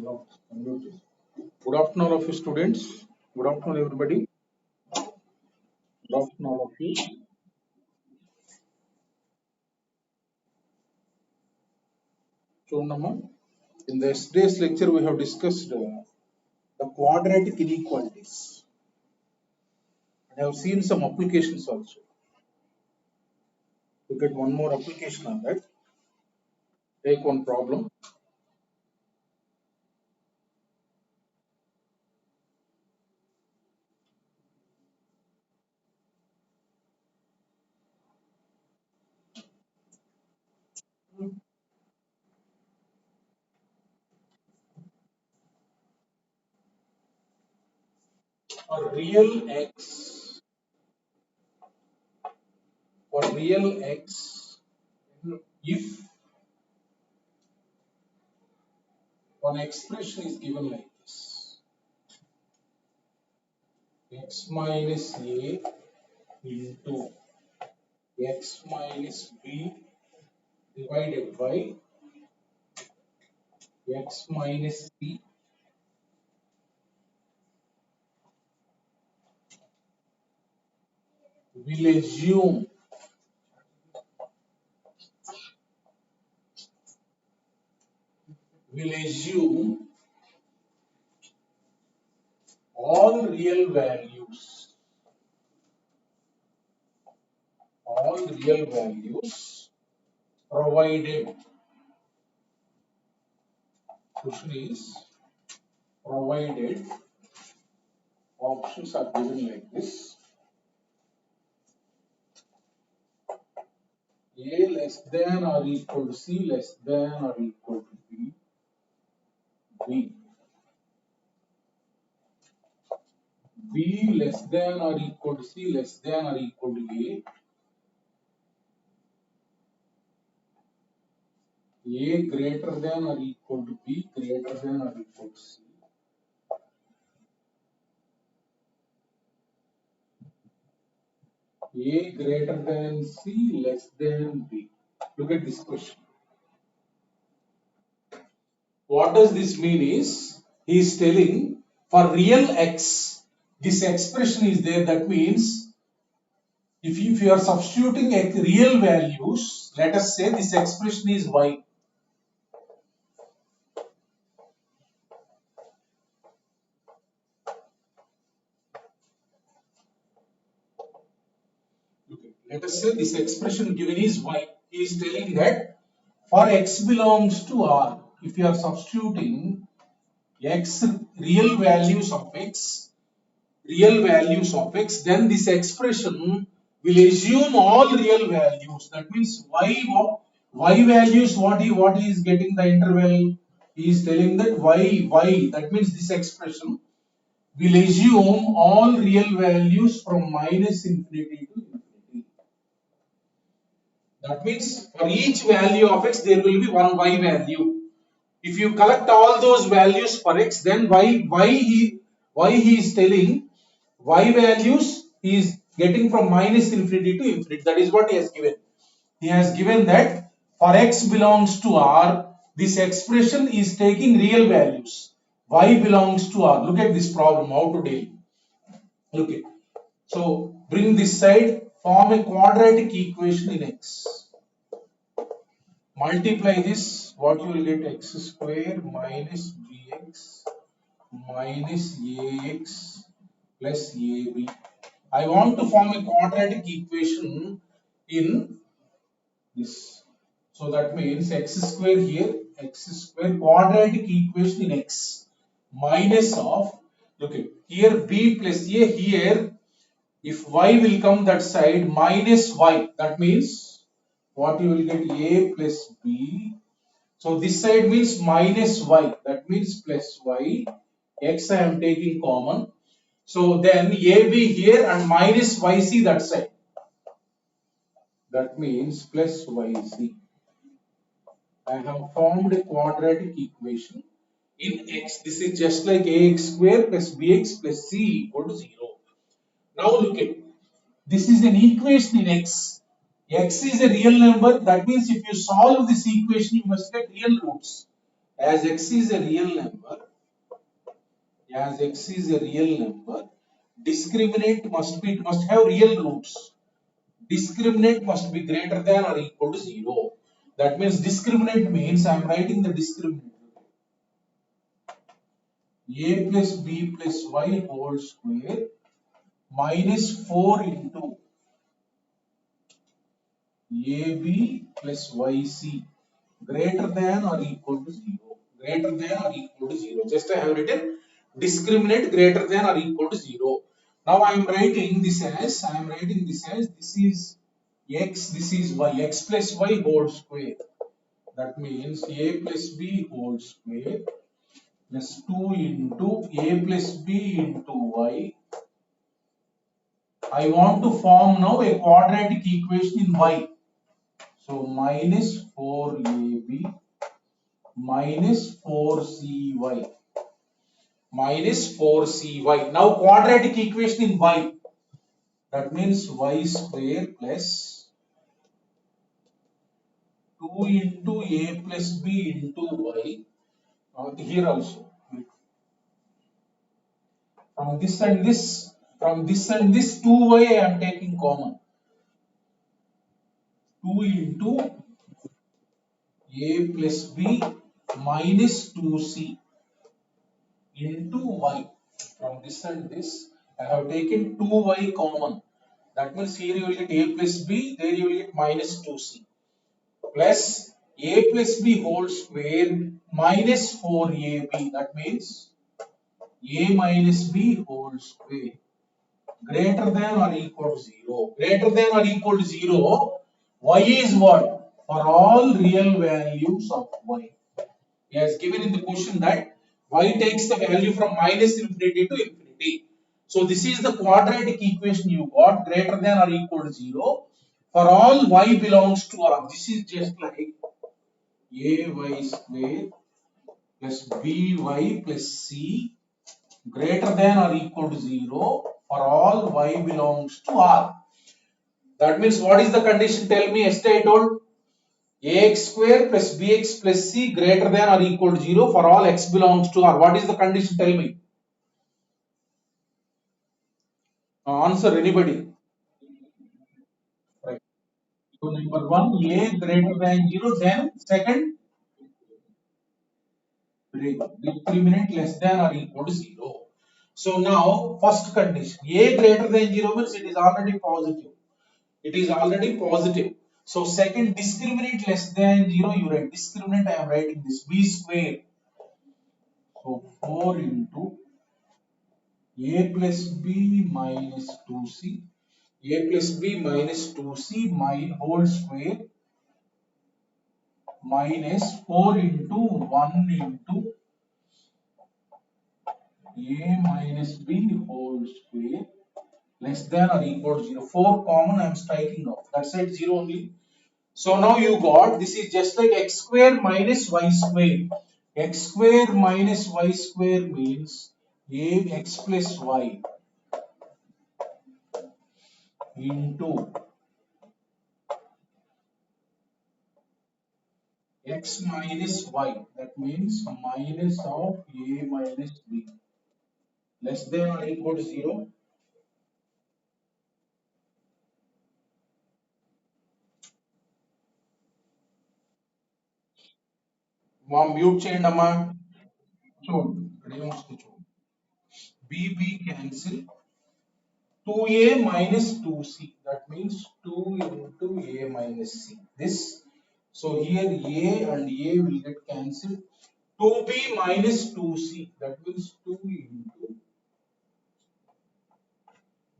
Good afternoon, all of you students. Good afternoon, everybody. Good afternoon, all of you. Chundama. In the yesterday's lecture, we have discussed the quadratic inequalities. I have seen some applications also. Look at one more application on that. Take one problem. A real x for real x if one expression is given like this: x minus a into x minus b divided by x minus c. Will assume all real values provided. Question is provided options are given like this: a less than or equal to c less than or equal to b less than or equal to c less than or equal to a greater than or equal to b greater than or equal to c, a greater than c less than b. Look at this question. What does this mean is, he is telling for real x, this expression is there. That means if you are substituting real values, let us say this expression is y. Let us say this expression given is y. He is telling that for x belongs to R, if you are substituting x real values of x, then this expression will assume all real values. That means y values, what he is getting the interval, he is telling that y, that means this expression will assume all real values from minus infinity to infinity. That means for each value of x there will be one y value. If you collect all those values for x, then why he is telling y values he is getting from minus infinity to infinity. That is what he has given. He has given that for x belongs to R, this expression is taking real values. Y belongs to R. Look at this problem, how to deal. Look it. So bring this side, form a quadratic equation in x. Multiply this, what you will get? X square minus bx minus ax plus ab. I want to form a quadratic equation in this. So that means x square here, x square quadratic equation in x minus of, look at here, b plus a, here if y will come that side minus y, that means what you will get? A plus b. So this side means minus y, that means plus y. X I am taking common. So then AB here and minus YC that side. That means plus YC. I have formed a quadratic equation in x. This is just like ax square plus bx plus c equal to 0. Now look at, this is an equation in x. X is a real number. That means if you solve this equation, you must get real roots. as x is a real number, as x is a real number, discriminant must have real roots. Discriminant must be greater than or equal to 0. That means discriminant means I am writing the discriminant. A plus b plus y whole square minus 4 into AB plus YC greater than or equal to 0. Greater than or equal to 0. Just I have written discriminant greater than or equal to 0. Now I am writing this as, this is x, this is y, x plus y whole square. That means a plus b whole square plus 2 into a plus b into y. I want to form now a quadratic equation in y. So minus 4ab minus 4cy minus 4cy. Now quadratic equation in y. That means y square plus 2 into a plus b into y. Here also. From this and this, 2y I am taking common. 2 into a plus b minus 2c into y. From this and this, I have taken 2y common. That means here you will get a plus b, there you will get minus 2c plus a plus b whole square minus 4ab. That means a minus b whole square greater than or equal to 0. Greater than or equal to 0, y is what? For all real values of y. He has given in the question that y takes the value from minus infinity to infinity. So this is the quadratic equation you got, greater than or equal to 0. For all y belongs to R. This is just like ay square plus by plus c greater than or equal to 0 for all y belongs to R. That means what is the condition? Tell me. Yesterday I told ax square plus bx plus c greater than or equal to 0 for all x belongs to R. What is the condition? Tell me. Answer anybody. Right. So number 1, a greater than 0. Then second, discriminant less than or equal to 0. So now first condition, a greater than 0 means it is already positive. It is already positive. So second, discriminant less than 0, you write discriminant. I am writing this b square. So 4 into a plus b minus 2c, a plus b minus 2c whole square minus 4 into 1 into a minus b whole square less than or equal to 0. 4 common I am striking off. That side 0 only. So now you got, this is just like x square minus y square. X square minus y square means ax plus y into x minus y. That means minus of a minus b less than or equal to 0. మా mute చేయండి అమ్మా. చూడండి ఇక్కడ ఏమొస్తుంది చూడండి. b cancel 2a minus 2c. That means 2 into a minus c. This, so here a and a will get cancelled. 2b minus 2c. That means 2 into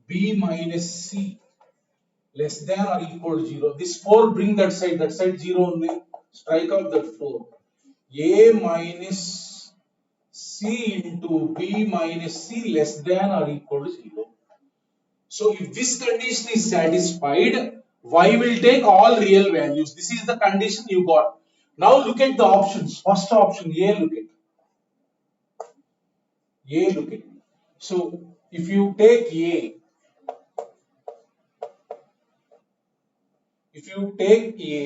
b minus c less than or equal to 0. This 4 bring that side 0 only. Strike out that 4. A minus c into b minus c less than or equal to 0. So if this condition is satisfied, y will take all real values. This is the condition you got. Now look at the options. First option, A, look at. A, look at. So if you take A, if you take A,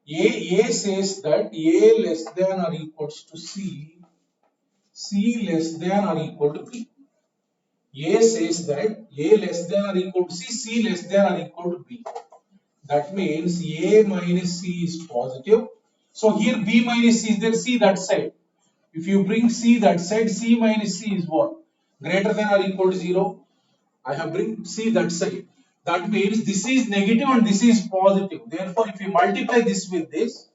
A says that A less than or equals to C, C less than or equal to B. A says that A less than or equal to C, C less than or equal to B. That means A minus C is positive. So here B minus C is there, C that side. If you bring C that side, C minus C is what? Greater than or equal to 0. I have bring C that side. That means this is negative and this is positive. Therefore, if you multiply this with this,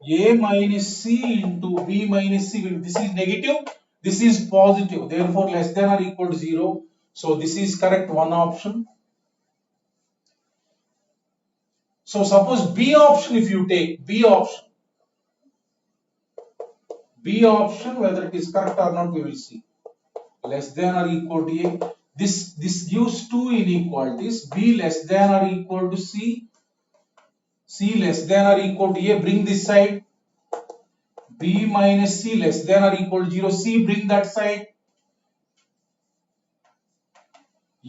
A minus C into B minus C, this is negative, this is positive. Therefore, less than or equal to 0. So, this is correct one option. So, suppose B option, if you take B option, whether it is correct or not, we will see. Less than or equal to A. This gives two inequalities. B less than or equal to C. C less than or equal to A. Bring this side. B minus C less than or equal to 0. C bring that side.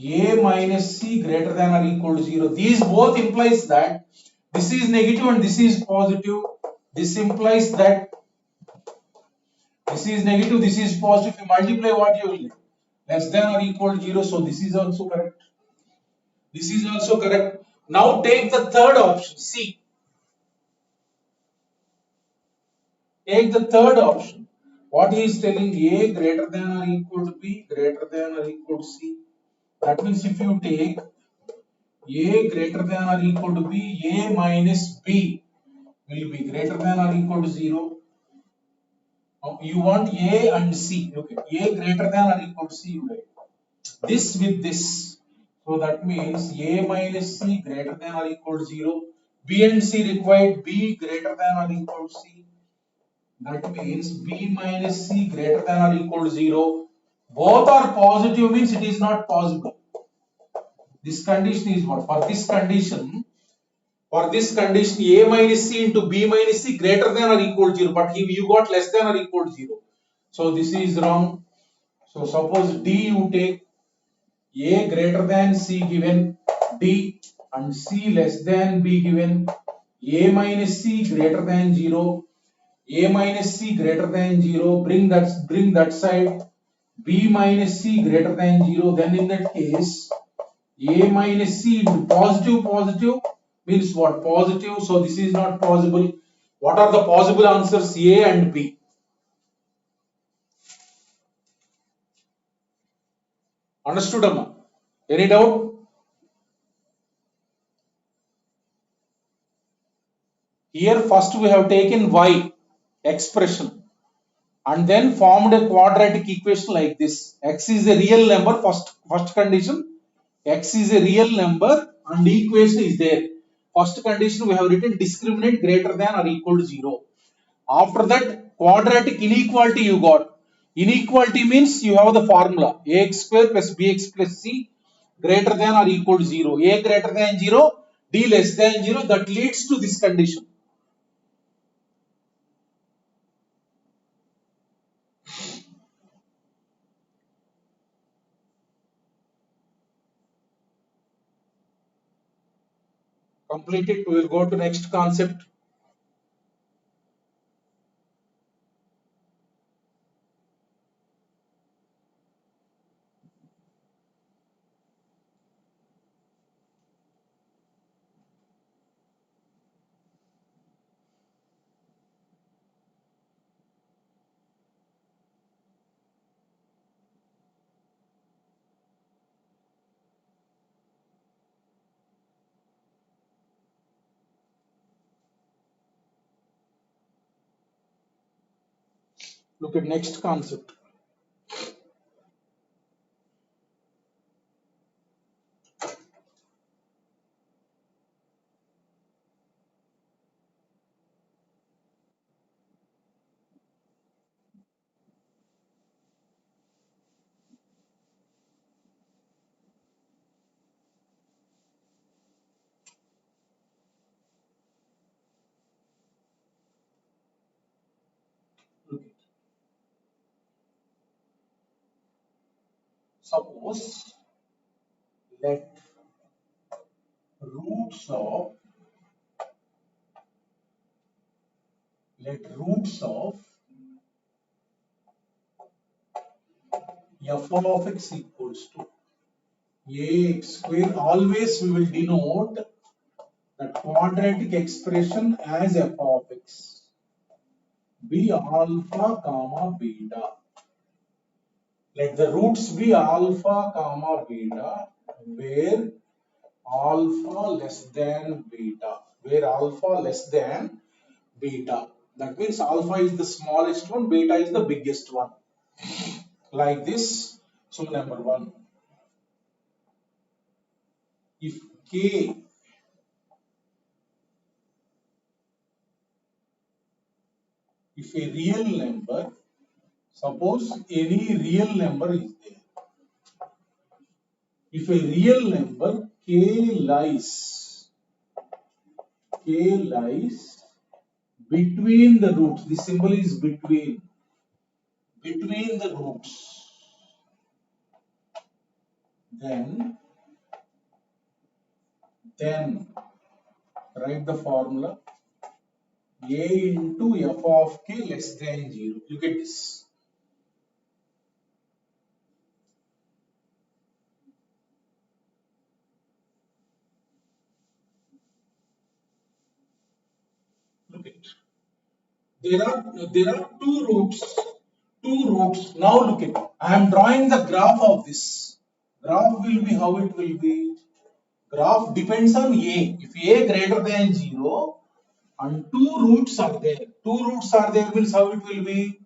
A minus C greater than or equal to 0. These both implies that this is negative and this is positive. This implies that this is negative, this is positive. If you multiply, what you will get? Less than or equal to 0. So this is also correct. This is also correct. Now take the third option, C. Take the third option. What he is telling, A greater than or equal to B, greater than or equal to C. That means if you take A greater than or equal to B, A minus B will be greater than or equal to 0. Now you want A and C. Okay. A greater than or equal to C, you write. This with this. So that means A minus C greater than or equal to 0. B and C required B greater than or equal to C. That means B minus C greater than or equal to 0. Both are positive means it is not possible. This condition is what? For this condition, A minus C into B minus C greater than or equal to 0. But you got less than or equal to 0. So this is wrong. So suppose D you take A greater than C given D and C less than B given A minus C greater than 0. A minus C greater than 0, bring that side, B minus C greater than 0, then in that case, A minus C into positive means what? Positive, so this is not possible. What are the possible answers? A and B. Understood, Amma? Any doubt? Here first we have taken Y expression and then formed a quadratic equation like this. X is a real number, first condition. X is a real number and equation is there. First condition we have written discriminant greater than or equal to 0. After that quadratic inequality you got. Inequality means you have the formula ax square plus bx plus c greater than or equal to 0. A greater than 0, D less than 0, that leads to this condition. Completed. We will go to next concept. Look at next concept. Look at. Suppose let roots of let roots of f of x equals to ax square. Always we will denote the quadratic expression as f of x. Be alpha comma beta. Let the roots be alpha comma beta where alpha less than beta. Where alpha less than beta. That means alpha is the smallest one, beta is the biggest one. Like this. So number one. If k if a real number, suppose any real number is there. If a real number k lies between the roots, the symbol is between the roots, then write the formula a into f of k less than 0. Look at this. Look at it. There are two roots. Now look at it. I am drawing the graph of this. Graph will be how it will be. Graph depends on a. If a greater than 0 and two roots are there means how it will be?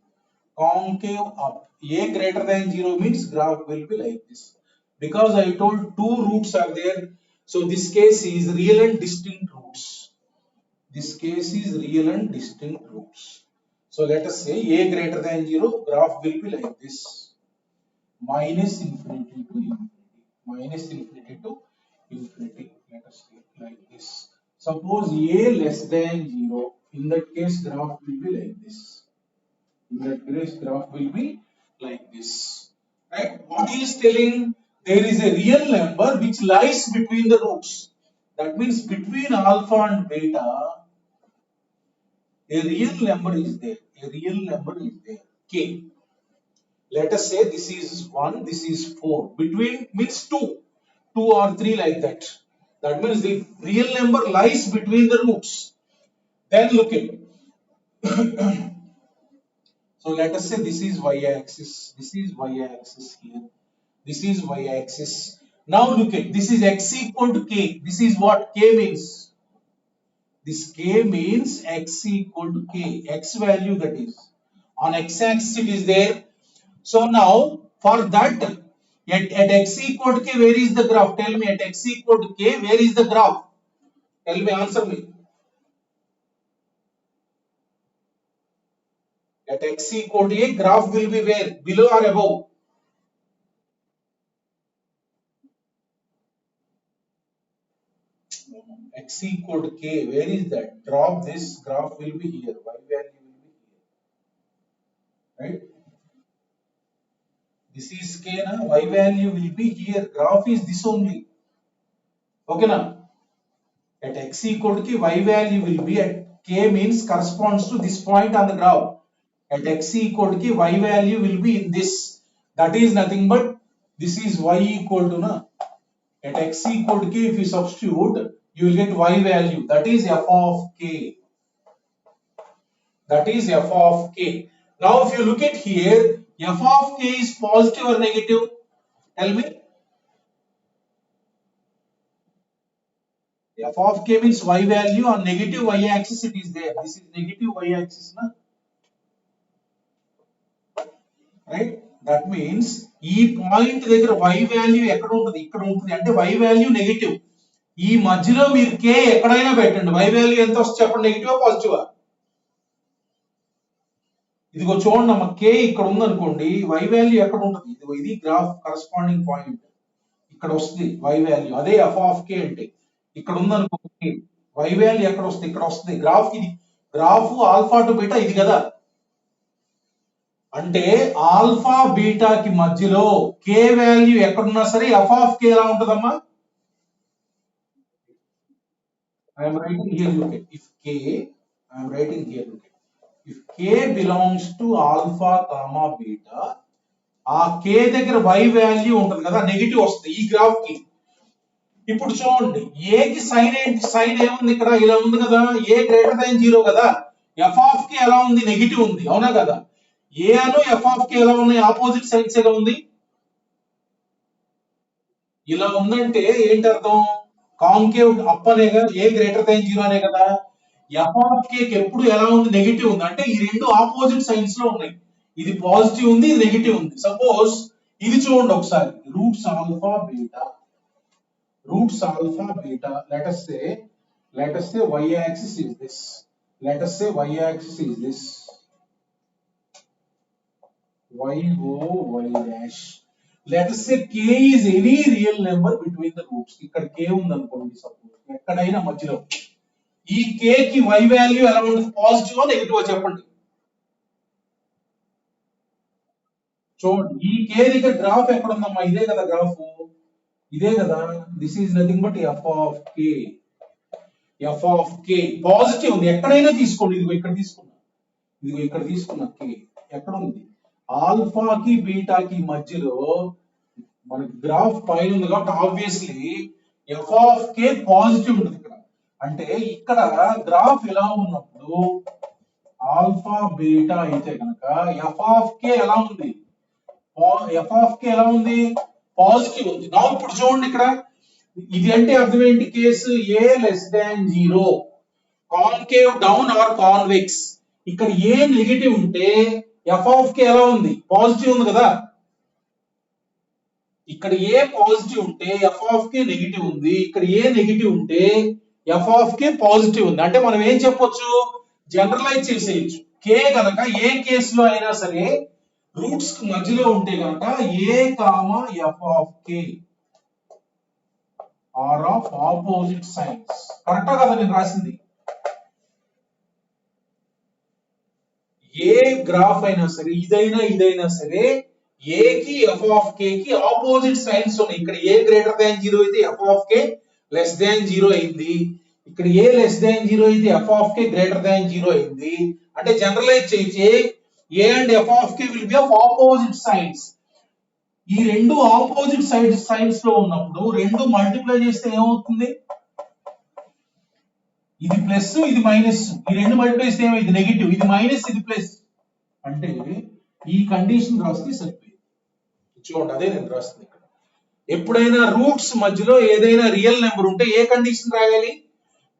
Concave up. A greater than 0 means graph will be like this. Because I told two roots are there, so this case is real and distinct roots. This case is real and distinct roots. So let us say a greater than 0, graph will be like this. Minus infinity to infinity. Minus infinity to infinity. Let us say like this. Suppose a less than 0, in that case graph will be like this. In that case graph will be like this. Right? What he is telling? There is a real number which lies between the roots. That means between alpha and beta, a real number is there. K. Let us say this is 1, this is 4. Between means 2 or 3 like that. That means the real number lies between the roots. Then look at it. So let us say this is y-axis. This is y-axis here. This is y-axis. Now look at this is x equal to k. This is what k means. This k means x equal to k. X value that is. On x-axis it is there. So now for that at x equal to k, where is the graph? Tell me at x equal to k, where is the graph? Tell me, answer me. At x equal to a, graph will be where? Below or above? X equal to k, where is that? Drop this, graph will be here. Y value will be here. Right? This is k, na? Y value will be here. Graph is this only. Okay, na? At x equal to k, y value will be at k means corresponds to this point on the graph. At x equal to k, y value will be in this. That is nothing but this is y equal to na. At x equal to k, if you substitute, you will get y value. That is f of k. That is f of k. Now, if you look at here, f of k is positive or negative? Tell me. F of k means y value on negative y axis it is there. This is negative y axis, na? Right? That means ఈ point దగ్గర y value ఎక్కడ ఉంటుంది? ఇక్కడ ఉంటుంది. అంటే y value negative. ఈ మధ్యలో మీరు k ఎక్కడైనా పెట్టండి. y వాల్యూ ఎంత వస్తుంది చెప్పండి? నెగటివా పాజిటివా? ఇదిగో చూడండి అమ్మ, k ఇక్కడ ఉంది అనుకోండి, y వాల్యూ ఎక్కడ ఉంటుంది? ఇదిగో ఇది గ్రాఫ్ కరెస్పాండింగ్ పాయింట్. ఇక్కడ వస్తుంది y వాల్యూ. అదే f ఆఫ్ k అంటే. ఇక్కడ ఉంది అనుకోండి, y వాల్యూ ఎక్కడ వస్తుంది? ఇక్కడ వస్తుంది. గ్రాఫ్ ఇది. గ్రాఫ్ ఆల్ఫా టు బీటా ఇది కదా. అంటే ఆల్ఫా బీటాకి మధ్యలో k వాల్యూ ఎక్కడున్నా సరే f ఆఫ్ k ఎలా ఉంటదమ్మా? I am writing here, look at. If k, I am writing here, look at. If k belongs to alpha comma beta, ఆ k దగ్గర y value ఉంటుంది కదా, నెగిటివ్ వస్తుంది ఈ గ్రాఫ్ కి. ఇప్పుడు చూడండి, ఏ కి సైన్ ఏంటి? సైన్ ఏముంది ఇక్కడ? ఇలా ఉంది కదా, ఏ గ్రేటర్ దాన్ 0 కదా. ఎఫ్ ఆఫ్ కి ఎలా ఉంది? నెగిటివ్ ఉంది, అవునా కదా. ఏ అను ఎఫ్ ఆఫ్ కి ఎలా ఉన్నాయి? ఆపోజిట్ సైడ్స్ ఎలా ఉంది? ఇలా ఉందంటే ఏంటి అర్థం? కాంకేవ్ అప్ అనేగా, ఏ గ్రేటర్ దాన్ 0 అనే కదా. ఎఫ్ ఆఫ్ కి ఎప్పుడు ఎలా ఉంది? నెగిటివ్ ఉంది. అంటే ఈ రెండు ఆపోజిట్ సైన్స్ లో ఉన్నాయి. ఇది పాజిటివ్ ఉంది, ఇది నెగిటివ్ ఉంది. సపోజ్ ఇది చూడండి ఒకసారి, roots alpha beta, roots alpha beta, let us say y axis is this, let us say y axis is this, y o y dash, let us say k is any real number between the roots. ఇక్కడ k ఉంది అనుకోండి, suppose ఎక్కడైనా మధ్యలో. ఈ k కి y value ఎలా ఉంటుంది? Positive negative చెప్పండి. చూడండి, ఈ k దగ్గర గ్రాఫ్ ఎక్కడ ఉందమ్మా? ఇదే కదా గ్రాఫ్, ఇదే కదా. This is nothing but F of K. F of k positive ఉంది, ఎక్కడైనా తీసుకోండి. ఇదిగో ఇక్కడ తీసుకున్నా, ఇదిగో ఇక్కడ తీసుకున్నా. కే ఎక్కడ ఉంది? ఆల్ఫాకి బీటాకి మధ్యలో. మనకి గ్రాఫ్ పైన ఉంది కాబట్టి obviously F of k positive ఉంటుంది ఇక్కడ. అంటే ఇక్కడ గ్రాఫ్ ఎలా ఉన్నప్పుడు ఆల్ఫా బీటా అయితే కనుక ఎఫ్ ఆఫ్ కే ఎలా ఉంది? ఎఫ్ ఆఫ్ కే ఎలా ఉంది? పాజిటివ్ ఉంది. నా ఇప్పుడు చూడండి ఇక్కడ, ఇది అంటే అర్థం ఏంటి? Case a less than 0, concave down or convex. ఇక్కడ ఏ నెగిటివ్ ఉంటే ఎఫ్ ఆఫ్ కే ఎలా ఉంది? పాజిటివ్ ఉంది కదా. ఇక్కడ ఏ పాజిటివ్ ఉంటే ఎఫ్ ఆఫ్ కే నెగిటివ్ ఉంది, ఇక్కడ ఏ నెగిటివ్ ఉంటే ఎఫ్ ఆఫ్ కే పాజిటివ్ ఉంది. అంటే మనం ఏం చెప్పొచ్చు? జనరలైజ్ చేసేయచ్చు. కే కనుక ఏ కేసులో అయినా సరే రూట్స్ కి మధ్యలో ఉంటే కనుక a comma f of k are of opposite signs. కరెక్టా కదా నేను రాసింది? ఏ గ్రాఫ్ అయినా సరే, ఇదైనా సరే, ఏ కి ఎఫ్ ఆఫ్ కే కి ఆపోజిట్ సైన్స్ ఉన్నాయి. ఇక్కడ ఏ గ్రేటర్ దాన్ 0 అయితే F of k less than 0 అయింది. ఇక్కడ ఏ లెస్ దాన్ 0 అయితే F of k greater than 0 అయింది. అంటే జనరలైజ్ చేయొచ్చు, ఏ and F of K will be of opposite science. ఈ రెండు ఆపోజిట్ సైన్స్ లో ఉన్నప్పుడు రెండు మల్టిప్లై చేస్తే ఏమవుతుంది? ఇది ప్లస్, ఇది మైనస్. ఈ రెండు మల్టిప్లై చేస్తే ఏమైంది? నెగిటివ్. ఇది మైనస్, ఇది ప్లస్. అంటే ఈ కండిషన్ రాస్తే సరిపోయింది. చూడండి, అదే నేను రాస్తుంది ఇక్కడ. ఎప్పుడైనా రూట్స్ మధ్యలో ఏదైనా రియల్ నెంబర్ ఉంటే ఏ కండిషన్ రాయాలి?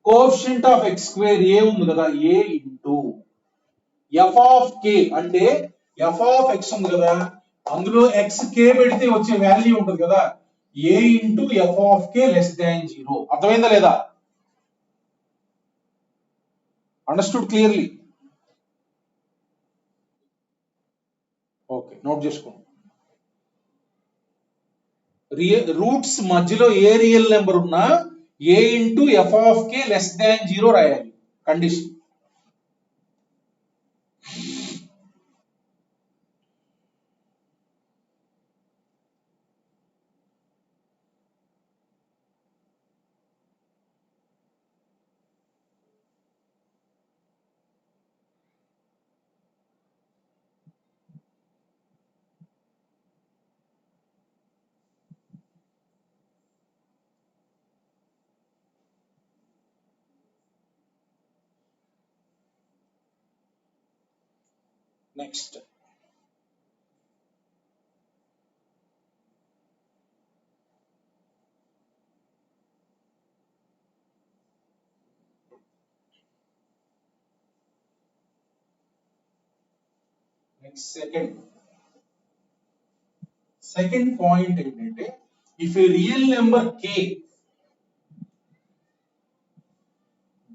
కోఎఫిషియంట్ ఆఫ్ ఎక్స్ స్క్వేర్ ఏ ఉంది కదా, ఏ ఇంటూ ఎఫ్ ఆఫ్ కే. అంటే ఎఫ్ ఆఫ్ ఎక్స్ ఉంది కదా, అందులో ఎక్స్ కే పెడితే వచ్చే వాల్యూ ఉంటుంది కదా, a into f of k less than 0. అర్థమైందా లేదా? Understood clearly? ఓకే, నోట్ చేసుకోండి. రూట్స్ మధ్యలో ఏ రియల్ నెంబర్ ఉన్నా a into f of k less than 0 రాయాలి కండిషన్. నెక్స్ట్, సెకండ్ పాయింట్ ఏంటంటే, if a real number k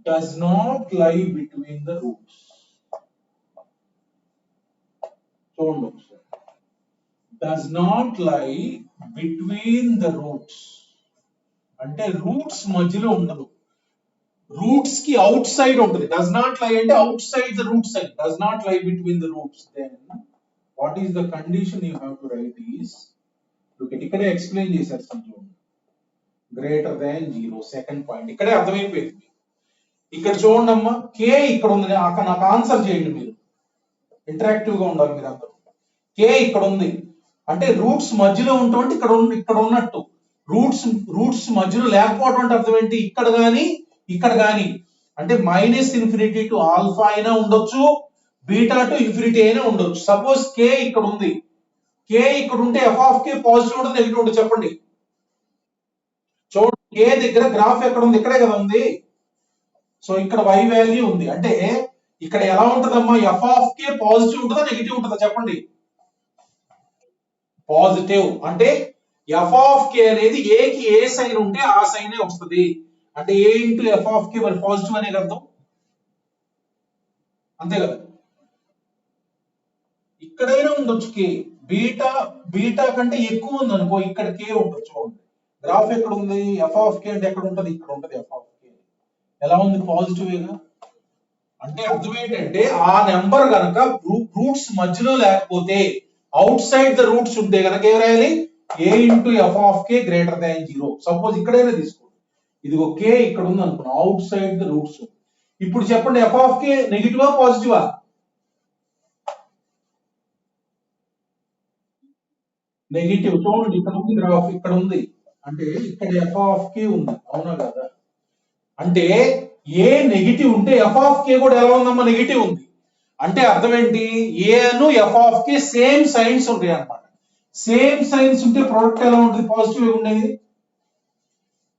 does not lie between the roots. చూడండి ఒకసారి, does not lie between the roots అంటే roots మధ్యలో ఉండదు, roots కి outside ఉంటుంది. Does not lie అంటే out side the root side, does not lie between the roots. Then what is the condition you have to write is, ఇక్కడే explain చేశారు Sanju, greater than 0. Second point ఇక్కడే అర్థమైపోయింది. ఇక్కడ చూడండి అమ్మా, కే ఇక్కడ ఉంది, నాకు ఆన్సర్ చేయండి మీరు, ఇంటరాక్టివ్ గా ఉండాలి మీరు అందరూ. కే ఇక్కడ ఉంది అంటే రూట్స్ మధ్యలో ఉంటుంది, ఇక్కడ ఉన్నట్టు. రూట్స్ మధ్యలో లేకపోవడం అంటే అర్థం ఏంటి, ఇక్కడ గాని అంటే -∞ టు ఆల్ఫా అయినా ఉండొచ్చు, బీటా టు ఇన్ఫినిటీ అయినా ఉండొచ్చు. సపోజ్ కే ఇక్కడ ఉంది, కే ఇక్కడ ఉంటే ఎఫ్ ఆఫ్ కే పాజిటివ్ ఉంటుంది నెగిటివ్ ఉంటుంది చెప్పండి. చూడండి కే దగ్గర గ్రాఫ్ ఎక్కడ ఉంది, ఇక్కడే కదా ఉంది. సో ఇక్కడ y వాల్యూ ఉంది అంటే ఇక్కడ ఎలా ఉంటదమ్మా, ఎఫ్ ఆఫ్ కే పాజిటివ్ ఉంటుందా నెగిటివ్ ఉంటుందా చెప్పండి. పాజిటివ్ అంటే ఎఫ్ ఆఫ్ కే అనేది ఏ కి ఏ సైన్ ఉంటే ఆ సైనే వస్తుంది. అంటే ఏ ఇంటూ ఎఫ్ ఆఫ్ కే మరి పాజిటివ్ అనే అర్థం, అంతే కదా. ఇక్కడైనా ఉండొచ్చు కే, బీటా కంటే ఎక్కువ ఉంది అనుకో, ఇక్కడ కే ఉండొచ్చు. చూడండి గ్రాఫ్ ఎక్కడ ఉంది, ఎఫ్ ఆఫ్ కే అంటే ఎక్కడ ఉంటది, ఇక్కడ ఉంటది ఎఫ్ ఆఫ్ కే. ఎలా ఉంది, పాజిటివ్. అంటే అర్థం ఏంటంటే ఆ నెంబర్ గనక రూట్స్ మధ్యలో లేకపోతే, అవుట్ సైడ్ ద రూట్స్ ఉంటే గనక ఏం రాయాలి, a into f of k greater than 0. Suppose ఇక్కడైనా తీసుకోండి, ఇదిగో కే ఇక్కడ ఉంది అనుకున్నాం, అవుట్ సైడ్ ద రూట్స్. ఇప్పుడు చెప్పండి ఎఫ్ ఆఫ్ కే నెగిటివా పాజిటివా, నెగిటివ్. చూడండి ఇక్కడ ఉంది గ్రాఫ్, ఇక్కడ ఉంది అంటే ఇక్కడ ఎఫ్ ఆఫ్ కే ఉంది, అవునా కదా. అంటే ఏ నెగిటివ్ ఉంటే ఎఫ్ ఆఫ్ కే కూడా ఎలా ఉందమ్మా, నెగిటివ్ ఉంది. అంటే అర్థం ఏంటి, ఏ ను F of K same signs ఉంటాయి అన్నమాట. సేమ్ సైన్స్ ఉంటే ప్రొడక్ట్ ఎలా ఉంటుంది, పాజిటివ్ ఉండేది.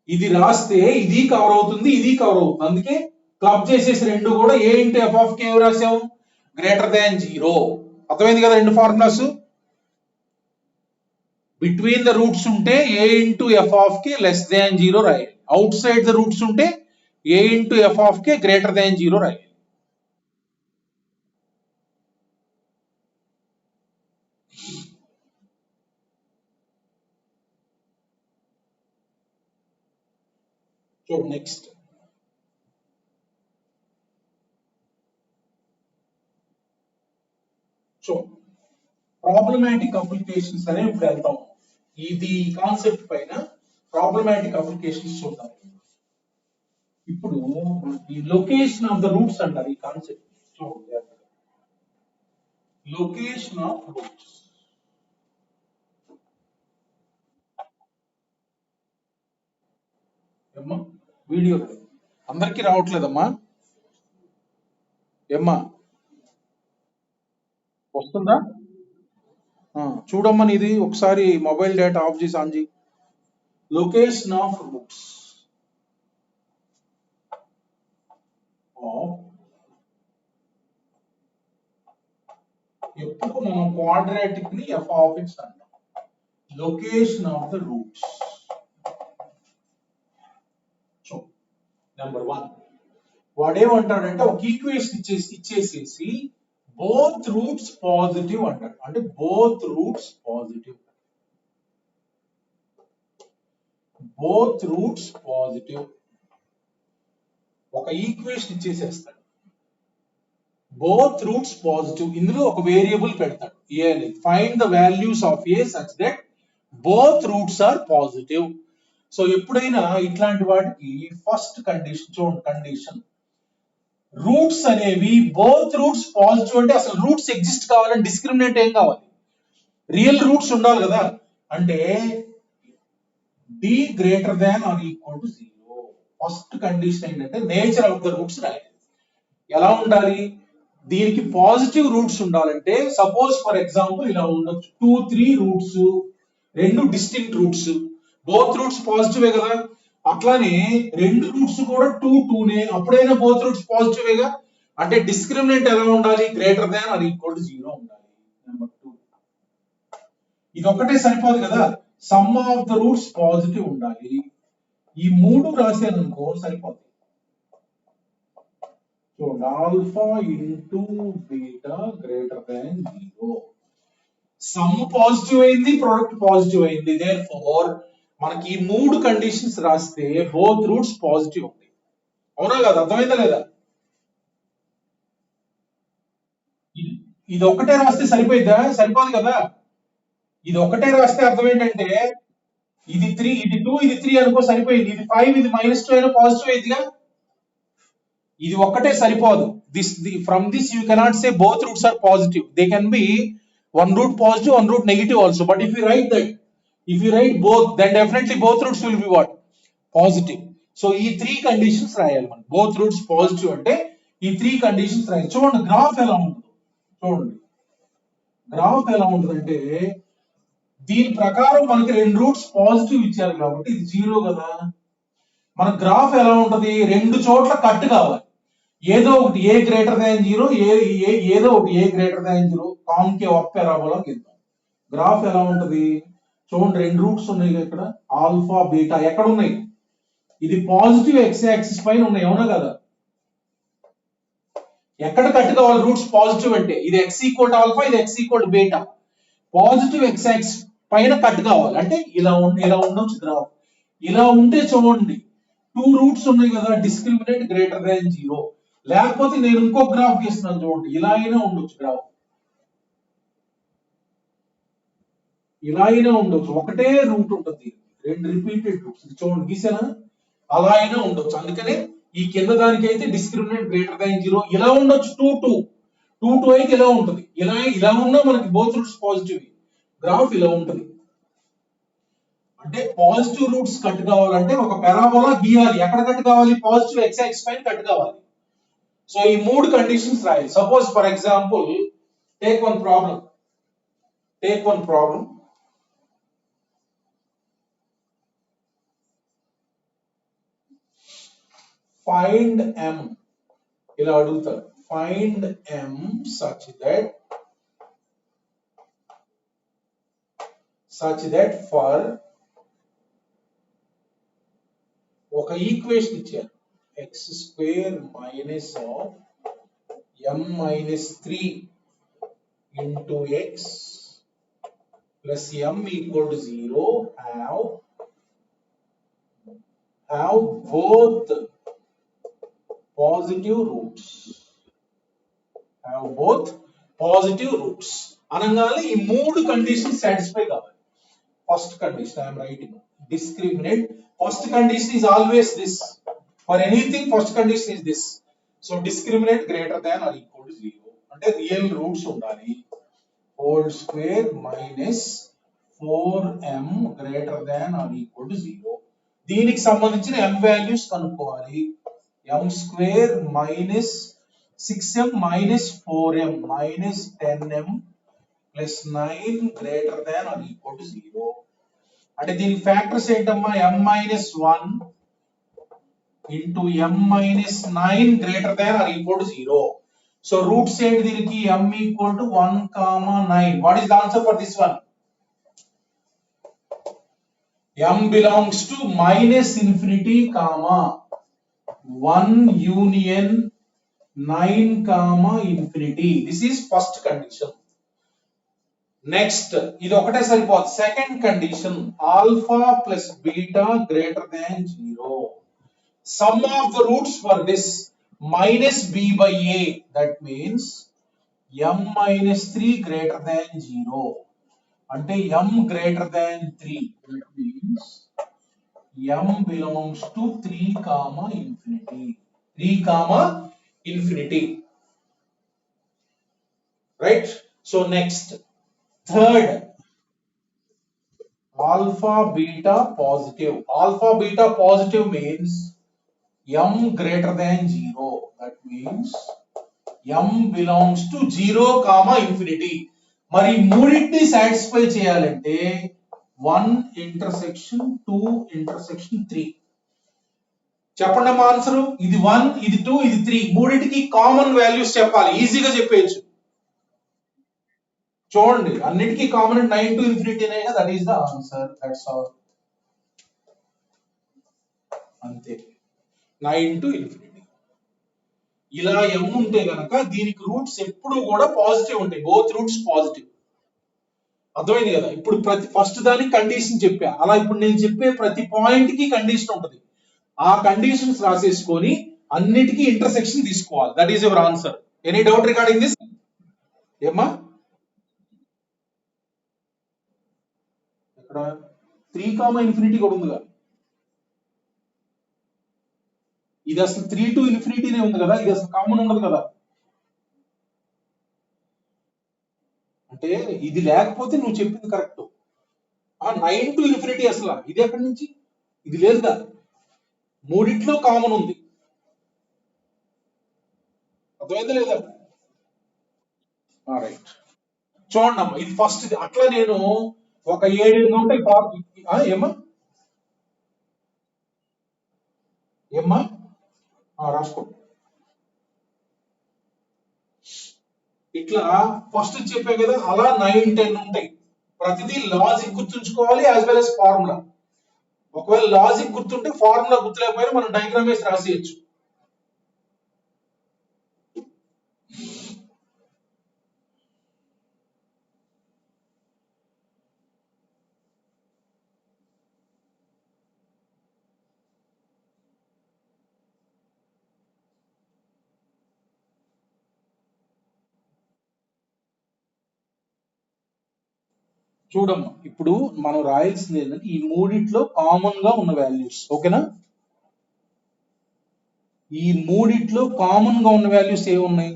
ఇది రాస్తే ఇది కవర్ అవుతుంది, ఇది కవర్ అవుతుంది. అందుకే క్లబ్ చేసేసి రెండు కూడా a into f of k రాసాము, గ్రేటర్ దాన్ 0. అర్థమైంది కదా రెండు ఫార్ములాస్. బిట్వీన్ ద రూట్స్ ఉంటే a into f of k less than 0 రాయాలి, అవుట్ సైడ్ ద రూట్స్ ఉంటే a into f of k greater than 0 రాయాలి. So next, so problematic applications అనే ఇప్పుడు వెళ్తాం. ఇది కాన్సెప్ట్ పైన ప్రాబ్లమాటిక్ అప్లికేషన్స్ చూద్దాం. ఇప్పుడు ఈ లొకేషన్ ఆఫ్ ద రూట్స్ అంటారు ఈ కాన్సెప్ట్. చూడండి లొకేషన్ ఆఫ్ రూట్స్. ఏమ్మా వీడియో అందరికి రావట్లేదమ్మా, ఏమ్మా వస్తుందా, చూడమ్మా ఇది ఒకసారి మొబైల్ డేటా ఆఫ్ చేసి ఆన్ చేయి. లొకేషన్ ఆఫ్ రూట్స్ ఎప్పుడు మనం క్వాడ్రాటిక్ ని ఎఫ్ ఆఫ్ ఎక్స్ అంటాం. Location of the roots. So number 1 వాడేమంటాడంటే ఒక ఈక్వేషన్ ఇచ్చేసేసి బోత్ రూట్స్ పాజిటివ్ అంటాడు. అంటే both roots positive, both roots positive. ఒక ఈక్వేషన్ ఇచ్చేసేస్తాడు, బోత్ రూట్స్ పాజిటివ్. ఇందులో ఒక వేరియబుల్ పెడతాడు ఏ అని, find the values of a such that both roots are positive. So ఎప్పుడైనా ఇట్లాంటి వాటికి ఫస్ట్ కండిషన్ చూడండి, కండిషన్ రూట్స్ అనేవి బోత్ రూట్స్ పాజిటివ్ అంటే అసలు రూట్స్ ఎగ్జిస్ట్ కావాలని డిస్క్రిమినేట్ ఏం కావాలి, రియల్ రూట్స్ ఉండాలి కదా. అంటే d greater than or equal to 0. First condition ఏంటంటే నేచర్ ఆఫ్ ద రూట్స్ రాయాలి. ఎలా ఉండాలి, దీనికి పాజిటివ్ రూట్స్ ఉండాలంటే సపోజ్ ఫర్ ఎగ్జాంపుల్ ఇలా ఉండొచ్చు 2 3 రూట్స్, రెండు డిస్టింక్ట్ రూట్స్, బోత్ రూట్స్ పాజిటివే కదా. అట్లానే రెండు రూట్స్ కూడా 2 2 నే, అప్పుడైనా బోత్ రూట్స్ పాజిటివేగా. అంటే డిస్క్రిమినెంట్ ఎలా ఉండాలి, greater than or equal to 0 ఉండాలి. నెంబర్ 2 ఇది ఒకటే సరిపోదు కదా, some of the roots positive ఉండాలి. ఈ మూడు రాశాను అనుకో సరిపోతుంది. So alpha into beta greater than 0. Some positive అయింది, ప్రొడక్ట్ పాజిటివ్ అయింది. దేర్ఫోర్ మనకి ఈ మూడు కండిషన్స్ రాస్తే బోత్ రూట్స్ పాజిటివ్ ఉంటాయి. అవునా కదా, అర్థమైందా లేదా. ఇది ఒకటే రాస్తే సరిపోయిద్దా, సరిపోదు కదా. ఇది ఒకటే రాస్తే అర్థం ఏంటంటే ఇది 3 ఇది 2 ఇది 3 అనుకో సరిపోయింది. ఇది 5 ఇది -2 అయినా పాజిటివ్ అయిందిగా. ఇది ఒక్కటే సరిపోదు. From this you cannot say both roots are positive. They can be one root positive, one root negative also. But if you write both, then definitely both roots will be what? Positive. So ఈ three conditions రాయాలి మనం. Both roots positive అంటే ఈ three conditions రాయాలి. చూడండి graph ఎలా ఉంటుంది. చూడండి గ్రాఫ్ ఎలా ఉంటుందంటే దీని ప్రకారం మనకి రెండు రూట్స్ పాజిటివ్ ఇచ్చారు కాబట్టి ఇది జీరో కదా. మన గ్రాఫ్ ఎలా ఉంటది? రెండు చోట్ల కట్ కావాలి. ఏదో ఒకటి ఏ గ్రేటర్ దాన్ జీరో, ఏదో ఒకటి a greater than zero, concave up parabola గీద్దాం. గ్రాఫ్ ఎలా ఉంటది? చూడండి రెండు రూట్స్ ఉన్నాయి ఇక్కడ, ఆల్ఫా బీటా ఎక్కడ ఉన్నాయి? ఇది పాజిటివ్ ఎక్స్ యాక్సిస్ పైన ఉన్నాయి, అవునా కదా? ఎక్కడ కట్ కావాలి రూట్స్ పాజిటివ్ అంటే? ఇది ఎక్స్ ఈక్వల్ టు ఆల్ఫా, ఇది X equal to beta. Positive X axis పైన కట్ కావాలి అంటే ఇలా ఉండొచ్చు గ్రాఫ్. ఇలా ఉంటే చూడండి టూ రూట్స్ ఉన్నాయి కదా, డిస్క్రిమినెంట్ గ్రేటర్ దాన్ జీరో. లేకపోతే నేను ఇంకో గ్రాఫ్ గీస్తున్నాను చూడండి, ఇలా అయినా ఉండొచ్చు గ్రాఫ్, ఇలా అయినా ఉండొచ్చు. ఒకటే రూట్ ఉంటుంది, రెండు రిపీటెడ్ రూట్స్. చూడండి గీసానా? అలా అయినా ఉండొచ్చు. అందుకనే ఈ కింద దానికి అయితే డిస్క్రిమినెంట్ గ్రేటర్ దాన్ జీరో ఇలా ఉండొచ్చు. టూ టూ అయితే ఇలా ఉంటుంది. ఇలా ఉన్నా మనకి బోత్ రూట్స్ పాజిటివ్. గ్రాఫ్ ఇలా ఉంటుంది. అంటే పాజిటివ్ రూట్స్ కట్ కావాలంటే ఒక పారాబోలా గీయాలి. ఎక్కడ కట్ కావాలి? పాజిటివ్ ఎక్స్ యాక్సిస్ పైన కట్ కావాలి. సో ఈ మూడు కండిషన్స్ రాయాలి. Suppose for example take one problem. Find m, ఇలా అడుగుతారు. Find m such that for ఒక ఈక్వేషన్ ఇచ్చారు, x square minus of m minus 3 into x plus m equal to 0 have both positive roots. అనగానే ఈ మూడు conditions satisfy కావాలి. First condition I am writing discriminant. First condition is always this. For anything first condition is this. So discriminant greater than or equal to 0. అంటే real roots ఉండాలి. whole square minus 4m greater than or equal to 0. దీనికి సంబంధించిన m values కనుక్కోవాలి. m square minus 6m minus 4m minus 10m plus 9 greater than or equal to 0. అంటే దీని factors ఏంటమ్మా? m minus 1 into m minus 9 greater than or equal to 0. So roots ఏంటి దీనికి? m equal to 1, 9. What is the answer for this one? m belongs to minus infinity, 1 union 9, infinity. This is first condition. Next ఇది ఒకటే సరిపోదు. Second condition alpha plus beta greater than 0. Some of the roots for this minus b by a, that means m minus 3 greater than 0. అంటే m greater than 3, that means m belongs to 3, infinity. Right? So next, third, alpha beta positive means m greater than 0. That means m belongs to 0, infinity. మరి మూడింటిని satisfy చేయాలంటే 1 intersection 2 intersection 3. చెప్పండి అమ్మా answer. ఇది 1, ఇది 2, ఇది 3. మూడింటికి కామన్ వాల్యూస్ చెప్పాలి. ఈజీగా చెప్పేయచ్చు. చూడండి అన్నిటికీ కామన్ 9 to infinity నే కదా. That is the answer. That's all. అంతే, 9 to infinity. ఇలా m ఉంటే గనక దీనికి రూట్స్ ఎప్పుడు కూడా పాజిటివ్ ఉంటాయి. Both roots positive. అర్థమైంది కదా? ఇప్పుడు ఫస్ట్ దానికి కండిషన్ చెప్పా. అలా ఇప్పుడు నేను చెప్పే ప్రతి పాయింట్ కి కండిషన్ ఉంటుంది. ఆ కండిషన్స్ రాసేసుకొని అన్నిటికీ ఇంటర్సెక్షన్ తీసుకోవాలి. That is your answer. Any doubt regarding this? ఏమ్మా ఇక్కడ 3, ఇన్ఫినిటీ కూడా ఉందిగా. ఇది అసలు 3 to ఇన్ఫినిటీనే ఉంది కదా, ఇది అసలు కామన్ ఉండదు కదా. అంటే ఇది లేకపోతే నువ్వు చెప్పింది కరెక్ట్. ఆ 9 to ఇన్ఫినిటీ అసలు ఇది ఎక్కడి నుంచి, ఇది లేదుగా, మూడిట్లో కామన్ ఉంది. అర్థమైందా లేదా? రైట్. చూడండి అమ్మా, ఇది ఫస్ట్. అట్లా నేను ఒక 7 ఉంటాయి. ఏమ్మా ఏమ్మా రాసుకో. ఇట్లా ఫస్ట్ చెప్పే కదా, అలా 9, 10 ఉంటాయి. ప్రతిదీ లాజిక్ గుర్తుంచుకోవాలి యాజ్ వెల్ as ఫార్ములా. ఒకవేళ లాజిక్ గుర్తుంటే ఫార్ములా గుర్తులేకపోయినా మనం డయాగ్రామ్ వేసి రాసేయచ్చు. చూడమ్మా, ఇప్పుడు మనం రాయాల్సింది ఏంటంటే ఈ మూడిట్లో కామన్ గా ఉన్న వాల్యూస్. ఓకేనా? ఈ మూడిట్లో కామన్ గా ఉన్న వాల్యూస్ ఏమున్నాయి?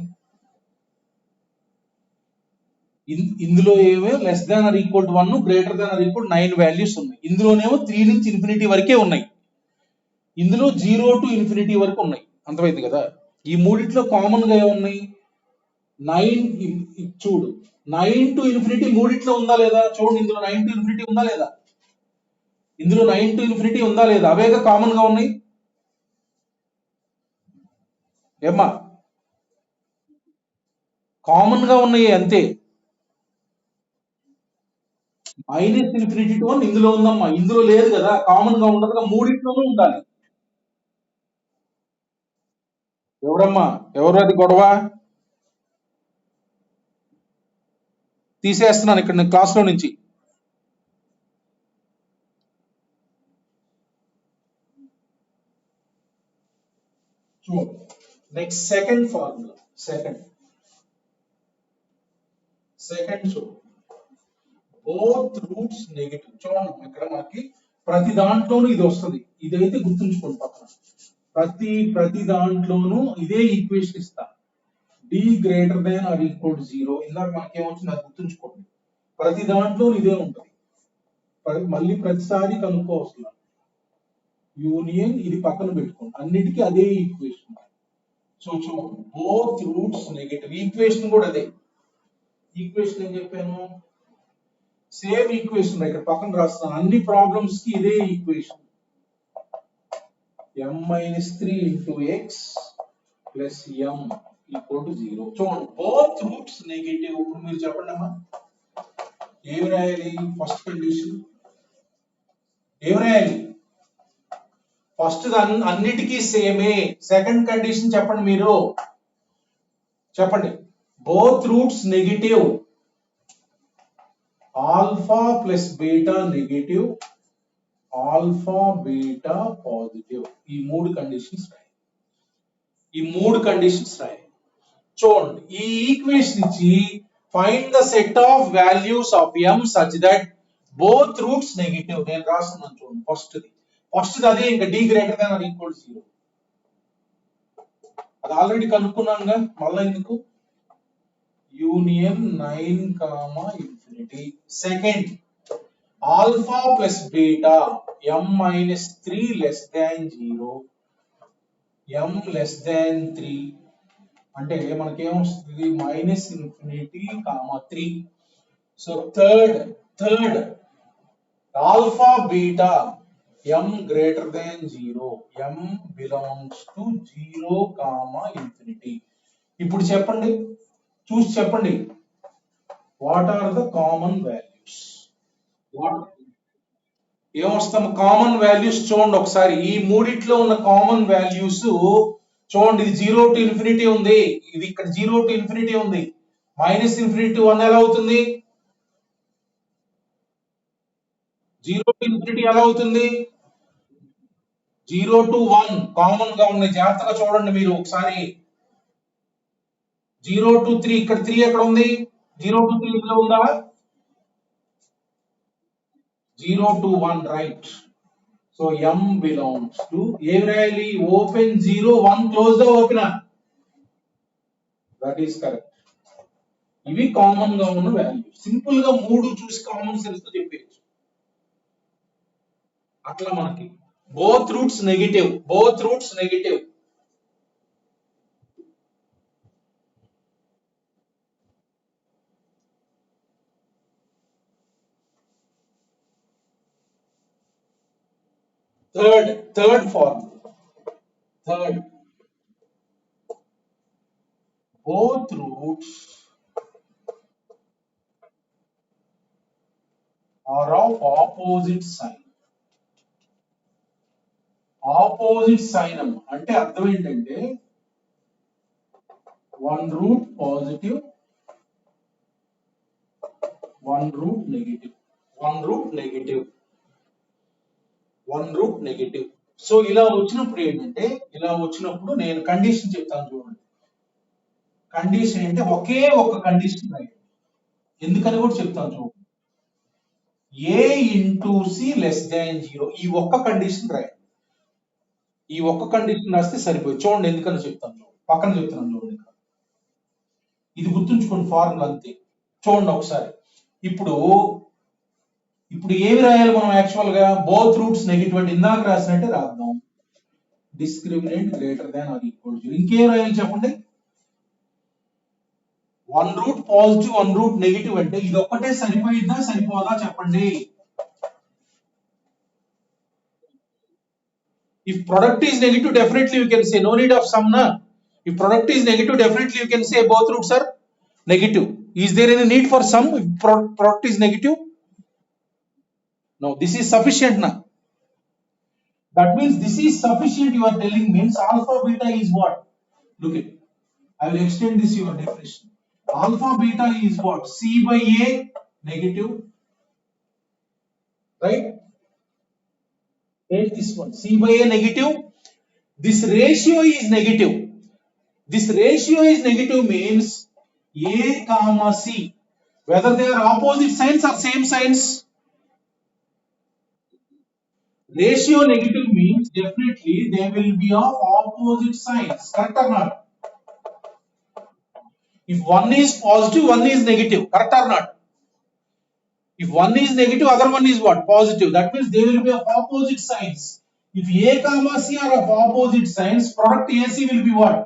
ఇందులో ఏవో less than or equal to 1, greater than or equal 9 values ఉన్నాయి. ఇందులోనేమో 3 నుంచి ఇన్ఫినిటీ వరకే ఉన్నాయి. ఇందులో 0 to ఇన్ఫినిటీ వరకు ఉన్నాయి. అర్థమైంది కదా? ఈ మూడిట్లో కామన్ గా ఏమున్నాయి? 9. చూడు, 9 to ఇన్ఫినిటీ మూడిట్లో ఉందా లేదా? చూడండి, ఇందులో 9 to ఇన్ఫినిటీ ఉందా లేదా? ఇందులో 9 to ఇన్ఫినిటీ ఉందా లేదా? అవేగా కామన్ గా ఉన్నాయి. ఏమ్మా, కామన్ గా ఉన్నాయి అంతే. మైనస్ ఇన్ఫినిటీ టు 1 ఇందులో ఉందమ్మా, ఇందులో లేదు కదా, కామన్ గా ఉండదుగా, మూడిట్లోనూ ఉండాలి. ఎవరమ్మా, ఎవరు అది గొడవ? తీసేస్తున్నాను ఇక్కడ నేను క్లాస్ లో నుంచి. Next second formula. సెకండ్ చూడు, బోత్ రూట్స్ నెగటివ్. చూడండి, ఇక్కడ మనకి ప్రతి దాంట్లోనూ ఇది వస్తుంది. ఇదైతే గుర్తుంచుకోండి పక్కన. ప్రతి దాంట్లోనూ ఇదే ఈక్వేషన్ ఇస్తా. D greater than or equal to 0. ఇందాక మనకేమొచ్చింది అది గుర్తుంచుకోండి. ప్రతి దాంట్లో ఇదే ఉంటుంది. మళ్ళీ ప్రతిసారి కనుక్కోవస్తుంది. యూనియన్ ఇది పక్కన పెట్టుకోండి, అన్నిటికీ అదే ఈక్వేషన్. సో చూడండి, బోత్ రూట్స్ నెగటివ్. ఈక్వేషన్ కూడా అదే ఈక్వేషన్. ఏం చెప్పాను? సేమ్ ఈక్వేషన్ ఇక్కడ పక్కన రాస్తాను. అన్ని ప్రాబ్లమ్స్ కి ఇదే equation. m-3 into x plus m equal to 0. చూడండి, బోత్ రూట్స్ నెగటివ్. ఇప్పుడు మీరు చెప్పండి అమ్మా, ఏమి రాయాలి? ఫస్ట్ కండిషన్ ఏమి రాయాలి? ఫస్ట్ అన్నిటికీ సేమే. సెకండ్ కండిషన్ చెప్పండి, మీరు చెప్పండి. Both roots negative, alpha plus beta negative, alpha beta positive. ఈ మూడు కండిషన్స్ రాయాలి. చూడండి, ఈ ఈక్వేషన్ ఇచ్చి find the set of values of m such that both roots negative. నేను రాస్తున్నాను చూడండి. ఫస్ట్ అదే, ఇంకా d greater than or equal to 0. అది ఆల్రెడీ కనుక్కున్నానుగా, మళ్ళీ ఎందుకు? Union 9, infinity. Second, alpha plus beta m-3 less than 0, m less than 3 అంటే మనకేమొస్తుంది? Minus infinity, 3. So third alpha beta m greater than 0, m belongs to 0, infinity. ఇప్పుడు చెప్పండి, చూసి చెప్పండి, what are the common values? ఏమొస్తాం? Common values చూడండి ఒకసారి. ఈ మూడిట్లో ఉన్న కామన్ వాల్యూస్ చూడండి. ఇది 0 to ఇన్ఫినిటీ ఉంది, ఇది ఇక్కడ 0 to ఇన్ఫినిటీ ఉంది. మైనస్ ఇన్ఫినిటీ టు 1 ఎలా అవుతుంది? 0 to ఇన్ఫినిటీ ఎలా అవుతుంది? 0 to 1 కామన్ గా ఉన్నాయి. జాగ్రత్తగా చూడండి మీరు ఒకసారి. 0 to 3, ఇక్కడ 3 ఎక్కడ ఉంది? 0 to 3 ఇందులో ఉందా? 0 to 1, right. So M belongs to every open 0 1 close the opener. That is correct. ఇవి కామన్ గా ఉన్న వాల్యూ. సింపుల్ గా మూడు చూసి కామన్ సెన్స్ తో చెప్పేయచ్చు. అట్లా మనకి both roots negative, both roots negative. Third form. Third, both roots are of opposite sign. Opposite sign అంటే అర్థం ఏంటంటే one root positive, one root negative, one root negative, one root negative. So ఇలా వచ్చినప్పుడు ఏంటంటే, ఇలా వచ్చినప్పుడు నేను కండిషన్ చెప్తాను చూడండి. కండిషన్ అంటే ఒకే ఒక కండిషన్ రాయండి. ఎందుకని కూడా చెప్తాను చూడండి. ఏ ఇంటూ సి లెస్ దాన్ 0 ఈ ఒక్క కండిషన్ రాయండి. ఈ ఒక్క కండిషన్ రాస్తే సరిపోయి. చూడండి ఎందుకని చెప్తాను చూడండి, పక్కన చెప్తున్నాను చూడండి. ఇది గుర్తుంచుకోండి, ఫార్ములా అంతే. చూడండి ఒకసారి. ఇప్పుడు ఏమి రాయాలి మనం యాక్చువల్ గా? బోత్ రూట్స్ నెగటివ్ అంటే ఇందాక రాసినట్టే రాద్దాం. Discriminant greater than or equal to, ఇంకేం రాయాలి చెప్పండి? One root positive, one root negative అంటే ఇది ఒక్కటే సరిపోయిద్దా సరిపోదా చెప్పండి? If product is negative, definitely you can say, no need of sum na. If product is negative, definitely you can say both roots are negative. Is there any need for sum if product is negative? No, this is sufficient na. That means this is sufficient, you are telling, means alpha beta is what? Look at, I will extend this your definition. Alpha beta is what? C by A negative, right? Take this one, C by A negative. This ratio is negative. This ratio is negative means A comma C, whether they are opposite signs or same signs. Ratio negative means definitely they will be of opposite signs, correct or not? If one is positive, one is negative, correct or not? If one is negative, other one is what? Positive. That means they will be of opposite signs. If A comma C are of opposite signs, product AC will be what?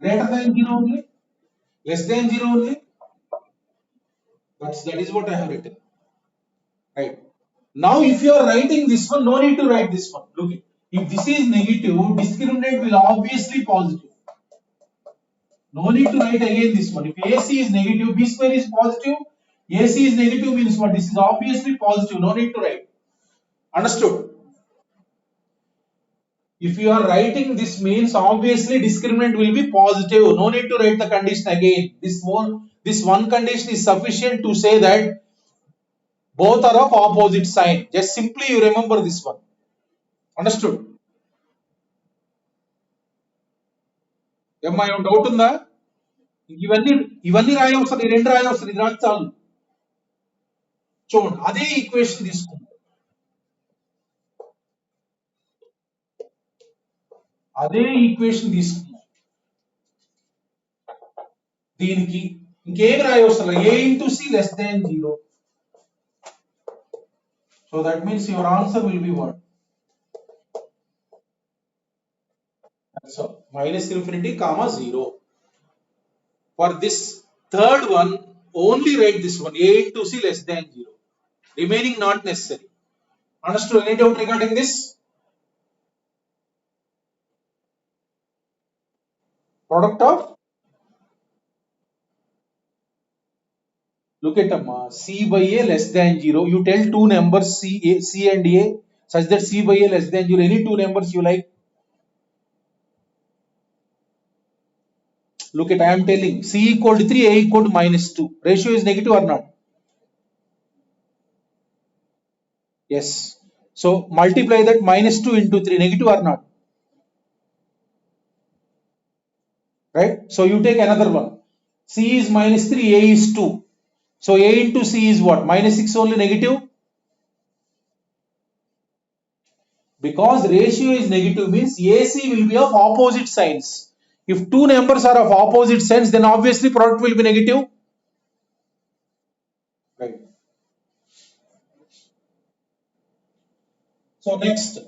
Greater than 0 only? Less than 0 only? That is what I have written. Right. Now if you are writing this one, no need to write this one. Look it. If this is negative, discriminant will obviously positive. No need to write again this one. If AC is negative, B square is positive. AC is negative means what? This is obviously positive. No need to write. Understood? If you are writing this means obviously discriminant will be positive. No need to write the condition again. This one condition is sufficient to say that both are of opposite sign. Just simply you remember this one. Understood? ఏమన్నా doubt ఉందా? ఇవన్నీ రాయవసరం, రెండు రాయవసరం, ఇది రాసి చాలు. చూడండి అదే equation తీసుకుందాం. అదే ఈక్వేషన్ తీసుకుందాం. దీనికి ఇంకేమి రాయవసరం, A into C less than 0. So that means your answer will be what? That's all. Minus infinity comma 0. For this third one, only write this one, A into C less than 0. Remaining not necessary. Understood? Any doubt regarding this? Product of, look at C by A less than 0. You tell two numbers C and A such that C by A less than 0. Any two numbers you like. Look at, I am telling C equal to 3, A equal to -2. Ratio is negative or not? Yes. So multiply that -2 into 3, negative or not? Right? So you take another one. C is -3, A is 2. So A into C is what? -6 only, negative. Because ratio is negative means AC will be of opposite signs. If two numbers are of opposite signs, then obviously product will be negative. Right. So next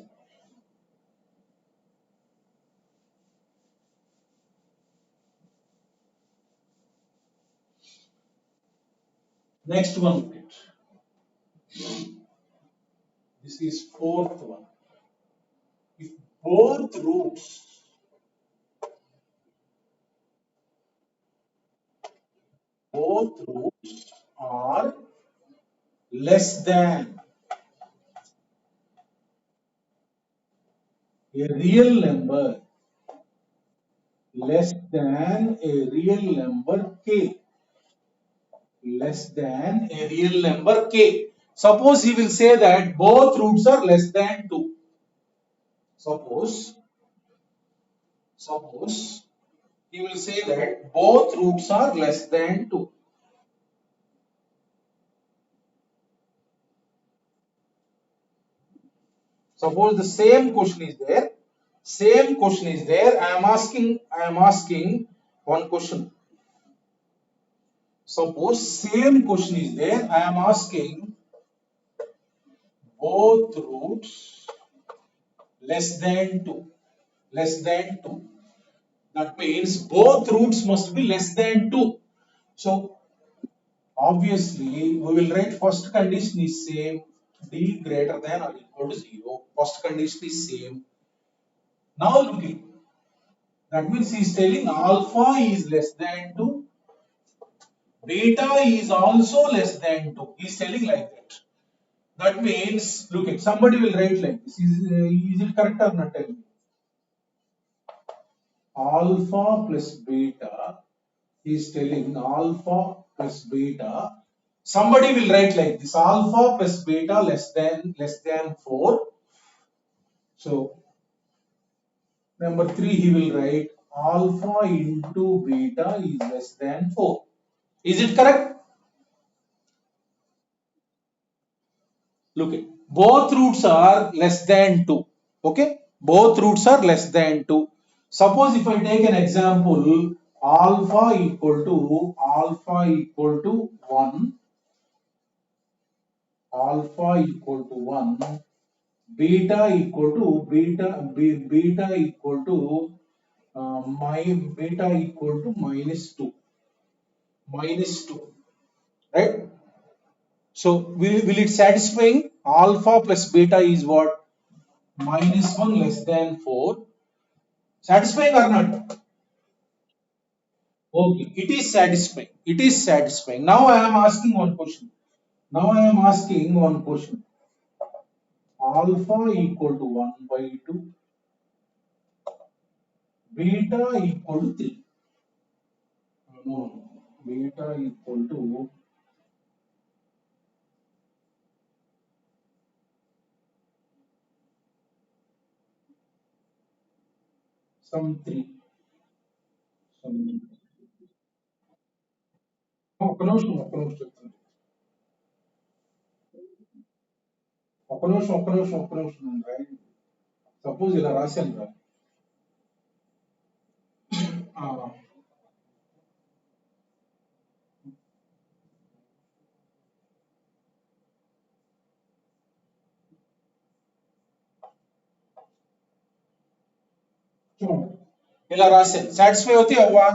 one look at. This is fourth one. If both roots are less than a real number, less than a real number k, less than a real number k. Suppose he will say that both roots are less than 2. Suppose, suppose he will say that both roots are less than 2. Suppose the same question is there. Same question is there. I am asking one question. Suppose same question is there. I am asking both roots less than 2. Less than 2. That means both roots must be less than 2. So obviously we will write first condition is same, d greater than or equal to 0. First condition is same. Now look at, that means he is telling alpha is less than 2, beta is also less than 2. He is telling like that. That means, look at, somebody will write like this. Is it correct or not? Tell me. Alpha plus beta, he is telling alpha plus beta. Somebody will write like this: alpha plus beta less than 4. So number 3 he will write alpha into beta is less than 4. Is it correct? Look at, both roots are less than 2. Okay, both roots are less than 2. Suppose if I take an example, alpha equal to 1, alpha equal to 1, beta equal to beta equal to beta equal to minus 2, right? So will it satisfying? Alpha plus beta is what? Minus 1 less than 4. Satisfying or not? Okay, it is satisfying. It is satisfying. Now I am asking one question. Now I am asking one question. Alpha equal to 1 by 2, beta equal to 3. No, beta equal to some 3. Some, ఒక నిమిషం right? Suppose ఇలా రాశాను రా. చూడండి ఇలా రాశాను. Satisfy అవుతాయి అవ్వా?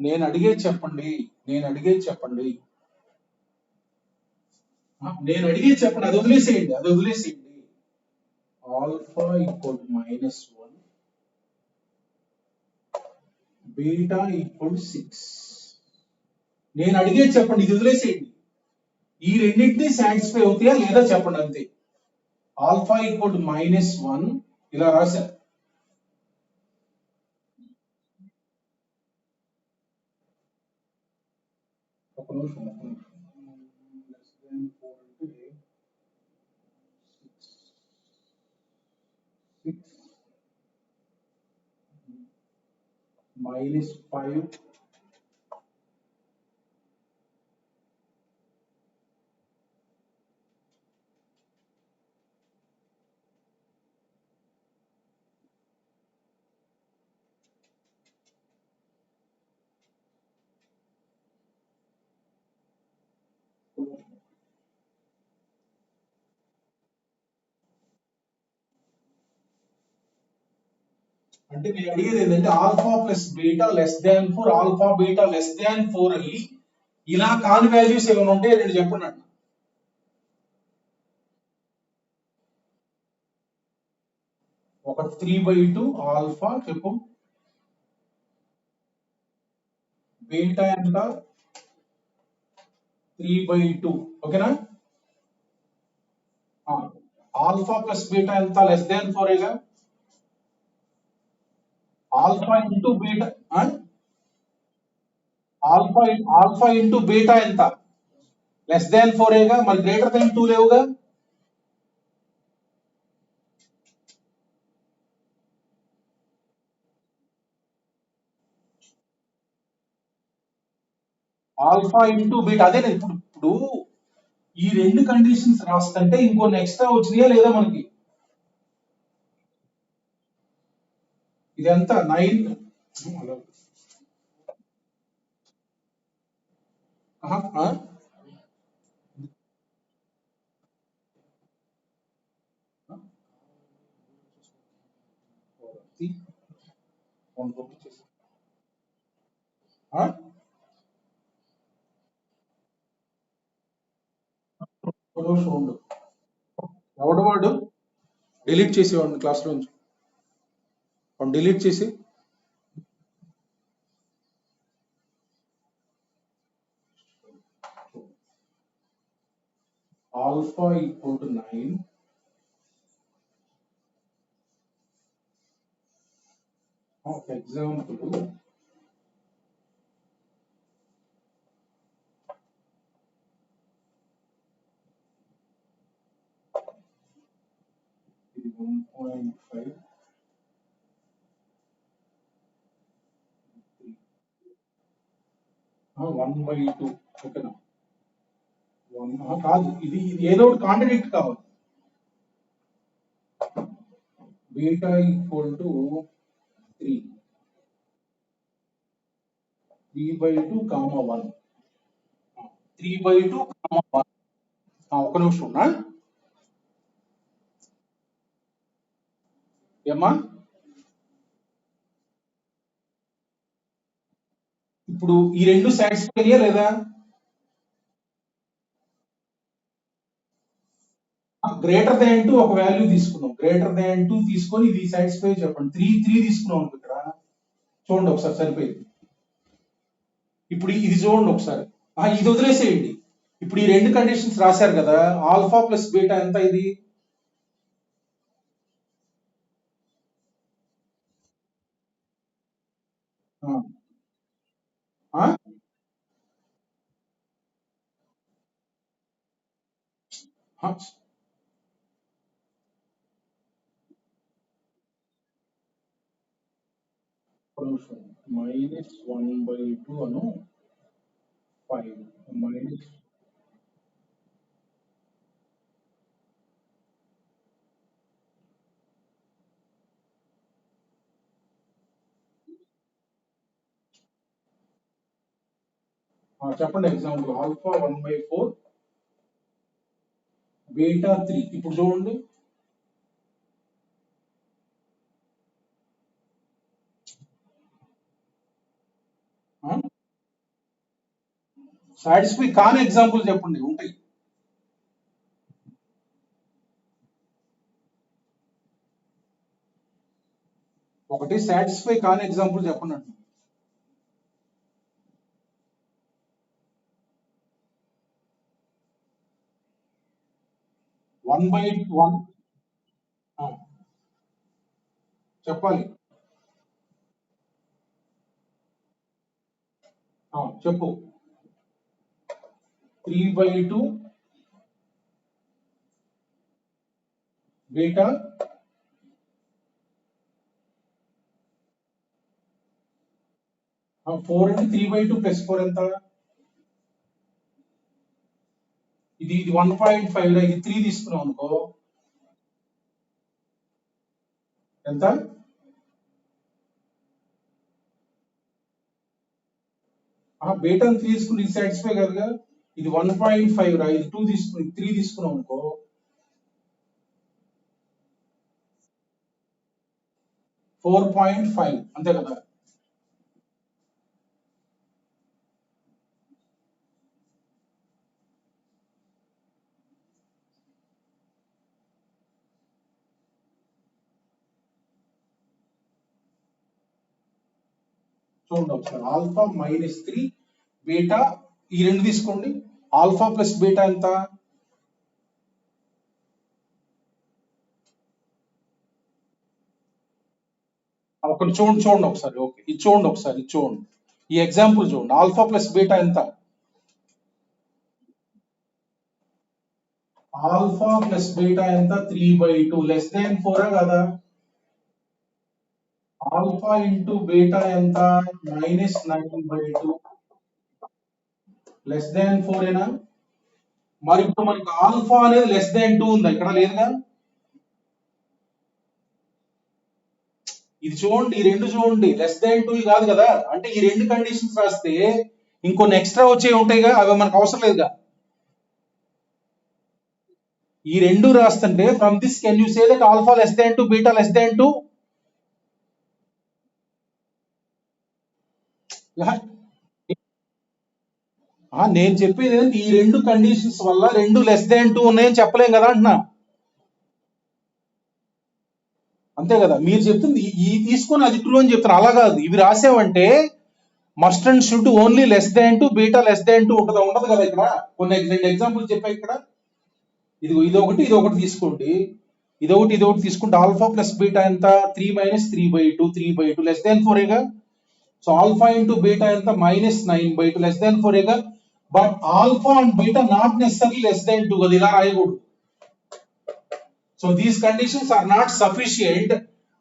నేను అడిగేది చెప్పండి. నేను అడిగేది చెప్పండి. నేను అడిగేది చెప్పండి. అది వదిలేసేయండి. అది వదిలేసేయండి. Alpha equal minus 1, beta equal 6. నేను అడిగేది చెప్పండి. ఇది వదిలేసేయండి. ఈ రెండింటినీ సాటిస్ఫై అవుతాయా లేదా చెప్పండి అంతే. ఆల్ఫా ఈక్వల్ -1 ఇలా రాశారు. ఒక నిమిషం -5 అంటే నేను అడిగేది ఏంటంటే alpha plus beta less than 4, alpha beta less than 4 అని ఇలా కాని వాల్యూస్ ఏమైనా ఉంటే నేను చెప్పండి అండి. ఒక 3/2 ఆల్ఫా చెప్పు, బీటా ఎంత 3/2, ఓకేనా. ఆల్ఫా ప్లస్ బీటా ఎంత లెస్ దాన్ 4 ఏగా. Alpha into beta, alpha alpha into beta ఎంత లెస్ దాన్ 4 ఏగా, మరి గ్రేటర్ దాన్ 2 లేవుగా. ఆల్ఫా ఇంటూ బీటా అదే ఇప్పుడు ఈ రెండు కండిషన్స్ రాస్తుంటే ఇంకొన్ని ఎక్స్ట్రా వచ్చినాయా లేదా మనకి. ఇదంతా 9. ఉండు, ఎవడు వాడు డిలీట్ చేసేవాడిని క్లాస్ లోంచి, డిలీట్ చేసి ఆల్ఫా ఈక్వల్ టు 9, ఒక ఎగ్జాంపుల్. ఇది 1.5, 1/2, ఓకేనా. కాదు, ఇది ఏదో ఒకటి కాంట్రడిక్ట్ కావాలి. Beta equal to 3, 3/2, 1, 3/2, 1. ఒక నిమిషం ఉన్నా ఏమ్మా. ఇప్పుడు ఈ రెండు సాటిస్ఫై అయ్యా లేదా. గ్రేటర్ దాన్ 2 ఒక వాల్యూ తీసుకున్నాం, గ్రేటర్ దాన్ 2 తీసుకొని ఇది సాటిస్ఫై చెప్పండి. 3 తీసుకున్నాం ఇక్కడ, చూడండి ఒకసారి సరిపోయింది. ఇప్పుడు ఇది చూడండి ఒకసారి, ఇది వదిలేసేయండి. ఇప్పుడు ఈ రెండు కండిషన్స్ రాశారు కదా, ఆల్ఫా ప్లస్ బీటా ఎంత ఇది. -1/2 అను 5 మైనస్ చెప్పండి ఎగ్జాంపుల్. Alpha 1/4, beta 3. ఇప్పుడు చూడండి, సాటిస్ఫై కాని ఎగ్జాంపుల్ చెప్పండి, ఉంటాయి. ఒకటి సాటిస్ఫై కాని ఎగ్జాంపుల్ చెప్పండి అండి. 1/1 చెప్పాలి. చెప్పు. 3/2 బీటా 4 అంటే 3/2 ప్లస్ 4 ఎంత. ఇది 1.5 ఇది 3 తీసుకున్నాం అనుకో ఎంత. బీటా 3 తీసుకుని సాటిస్ఫై కదగా. ఇది 1.5 రా, ఇది 2 తీసుకుని 3 తీసుకున్నాం అనుకో, $4.5 అంతే కదా. చూడండి ఒకసారి, ఆల్ఫా -3 బీటా, ఈ రెండు తీసుకోండి. ఆల్ఫా ప్లస్ బీటా ఎంత? ఒకటి చూడండి ఒకసారి. ఓకే, ఇది చూడండి ఒకసారి, ఇది చూడండి, ఈ ఎగ్జాంపుల్ చూడండి. ఆల్ఫా ప్లస్ బీటా ఎంత? ఆల్ఫా ప్లస్ బీటా ఎంత? 3/2 లెస్ దాన్ 4 కదా. ఆల్ఫా ఇంటూ బీటా ఎంత? -9/2 లెస్ దాన్ 4 ఏనా? మరి ఇప్పుడు మనకి ఆల్ఫా అనేది లెస్ దాన్ 2 ఉందా? ఇక్కడ లేదుగా. ఇది చూడండి, ఈ రెండు చూడండి, లెస్ దాన్ 2 కాదు కదా. అంటే ఈ రెండు కండిషన్స్ రాస్తే ఇంకొన్ని ఎక్స్ట్రా వచ్చే ఉంటాయిగా, అవి మనకు అవసరం లేదుగా. ఈ రెండు రాస్తుంటే from this can you say that alpha less than 2 beta less than 2? నేను చెప్పేది ఏంటంటే ఈ రెండు కండిషన్స్ వల్ల రెండు లెస్ దాన్ 2 ఉన్నాయని చెప్పలేం కదా అంటున్నా. అంతే కదా, మీరు చెప్తుంది ఈ తీసుకొని అది ట్రూ అని చెప్తారు. అలా కాదు, ఇవి రాసావంటే must and should only less than 2 beta less than 2 ఉండదు కదా. ఇక్కడ కొన్ని రెండు ఎగ్జాంపుల్ చెప్పా. ఇక్కడ ఇదొకటి తీసుకోండి, ఇదొకటి తీసుకుంటే ఆల్ఫా ప్లస్ బీటా ఎంత? 3 - 3/2 లెస్ దాన్ 4 ఏగా. సో ఆల్ఫా ఇంటూ బీటా ఎంత? -9/2 లెస్ దాన్ 4 ఏగా. But alpha and beta not necessary less than 2 కదా, ఇలా రాయకూడదు. So these conditions are not sufficient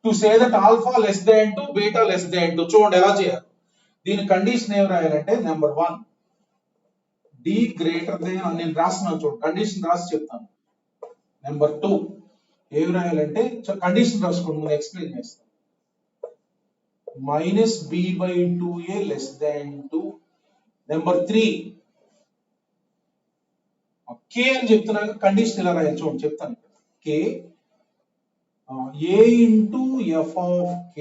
to say that alpha less than 2 beta less than 2. చూడండి ఎలా చేయాలి. దీని కండిషన్ ఏం రాయాలంటే, నెంబర్ 1 డి గ్రేటర్ దాన్, నేను రాస్తున్నాను చూడండి, కండిషన్ రాసి చెప్తాను. నెంబర్ 2 ఏం రాయాలంటే, కండిషన్ రాసుకోండి, నేను ఎక్స్ప్లెయిన్ చేస్తాను. -b/2a less than 2. Number 3 k అని చెప్తున్నాను, కండిషన్ ఇలా రాయాలి చూడండి, చెప్తాను. k a into f of k,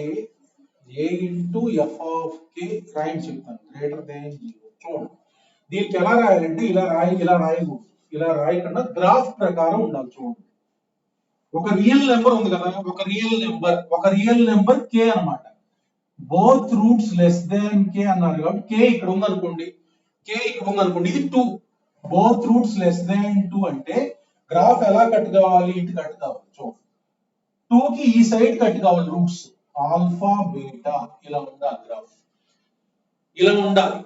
a into f of k రాయండి చెప్తాను, గ్రేటర్ దాన్ 0. చూడండి దీనికి ఎలా రాయాలంటే, ఇలా రాయకూడదు, ఇలా రాయకుండా గ్రాఫ్ ప్రకారం ఉండాలి. చూడండి, ఒక రియల్ నెంబర్ ఉంది కదా, ఒక రియల్ నెంబర్ k అన్నమాట. Both roots less than k అన్నారు కాబట్టి k ఇక్కడ ఉందనుకోండి, ఇది 2. బోత్ రూట్స్ లెస్ దాన్ 2 అంటే గ్రాఫ్ ఎలా కట్ కావాలి? ఇటు కట్ కావాలి. చూడండి, 2 కి ఈ సైడ్ కట్ కావాలి రూట్స్, ఆల్ఫా బీటా ఇలా ఉండాలి గ్రాఫ్, ఇలా ఉండాలి.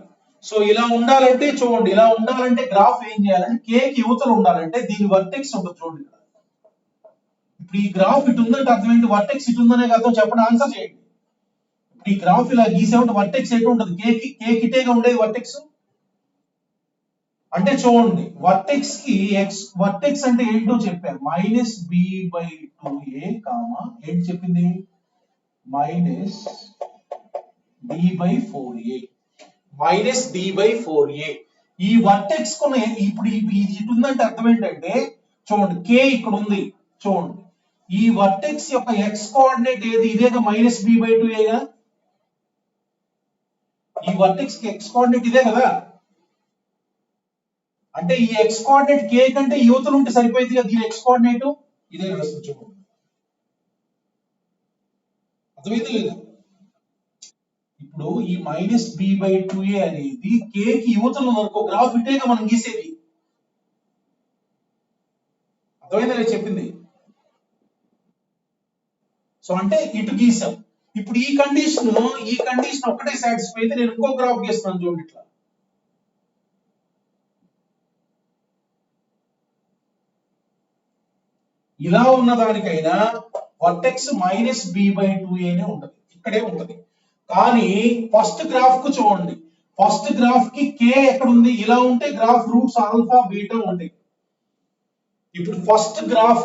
సో ఇలా ఉండాలంటే చూడండి, ఇలా ఉండాలంటే గ్రాఫ్ ఏం చేయాలంటే k కి యువతలు ఉండాలంటే దీని వర్టెక్స్ ఉంటుంది. చూడండి ఇక్కడ, ఇప్పుడు ఈ గ్రాఫ్ ఇటు ఉందంటే అర్థం ఏంటి? వర్టెక్స్ ఇటు ఉందనే అర్థం. చెప్పండి, ఆన్సర్ చేయండి. ఈ గ్రాఫ్ ఇలా గీసేవంటే వర్టెక్స్ ఎటు ఉంటుంది? k కిటేగా ఉండేది వర్టెక్స్. అంటే చూడండి, వర్టెక్స్ అంటే ఏంటో చెప్పాను, -b/2a కామా ఏంటి చెప్పింది? -d/4a, -d/4a. ఈ వర్టెక్స్ కు ఇప్పుడు ఇది ఇటు ఉందంటే అర్థం ఏంటంటే, చూడండి k ఇక్కడ ఉంది. చూడండి, ఈ వర్టెక్స్ యొక్క x కోఆర్డినేట్ ఏది? ఇదేగా -b/2a గా. ఈ వర్టెక్స్ కి x కోఆర్డినేట్ ఇదే కదా. అంటే ఈ x కోఆర్డినేట్ k కంటే యువతలు ఉంటే సరిపోయింది కదా. దీని x కోఆర్డినేట్ ఇదే రాస్తుంది. చూడండి, అర్థమైతే లేదా? ఇప్పుడు ఈ -b/2a అనేది k కి యువతలు అనుకో, గ్రాఫ్ ఇటేగా మనం గీసేది. అర్థమైందా లేదా చెప్పింది? సో అంటే ఇటు గీసాం. ఇప్పుడు ఈ కండిషన్ ఒక్కటే సాటిస్ఫై అయితే నేను ఇంకో గ్రాఫ్ గీస్తున్నాను. చూడండి, ఇట్లా ఇలా ఉన్న దానికైనా వర్టెక్స్ -b/2a నే ఉంటది, ఇక్కడే ఉంటది. కానీ ఫస్ట్ గ్రాఫ్ కు చూడండి, ఫస్ట్ గ్రాఫ్ కి k ఎక్కడ ఉంది? ఇలా ఉంటే గ్రాఫ్ రూట్స్ ఆల్ఫా బీటా ఉంటాయి. ఇప్పుడు ఫస్ట్ గ్రాఫ్